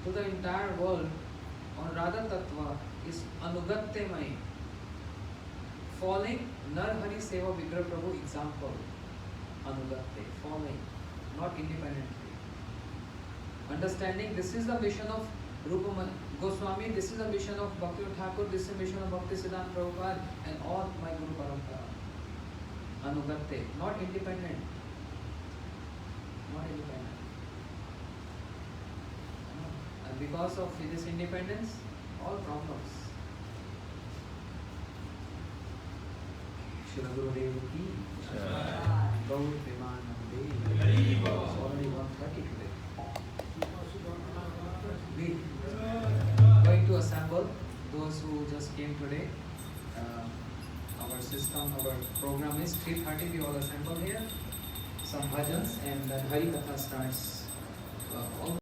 to the entire world on Radha Tattva is Anugattemai. Following Nar Hari Seva Vigraha Prabhu example. Anugatte, following, not independently. Understanding this is the mission of Rupa Goswami, this is the mission of Bhakti Thakur, this is the mission of Bhakti Siddhanti Prabhupada and all my Guru Parampara. Anugatte, not independent. Not independent. And because of this independence, all problems. Srila Gurudev ki Gaur Premanande. It's already 1:30 today. We are going to assemble those who just came today. Our system, our program is 3:30. We all assemble here. Some bhajans and then Hari Katha starts.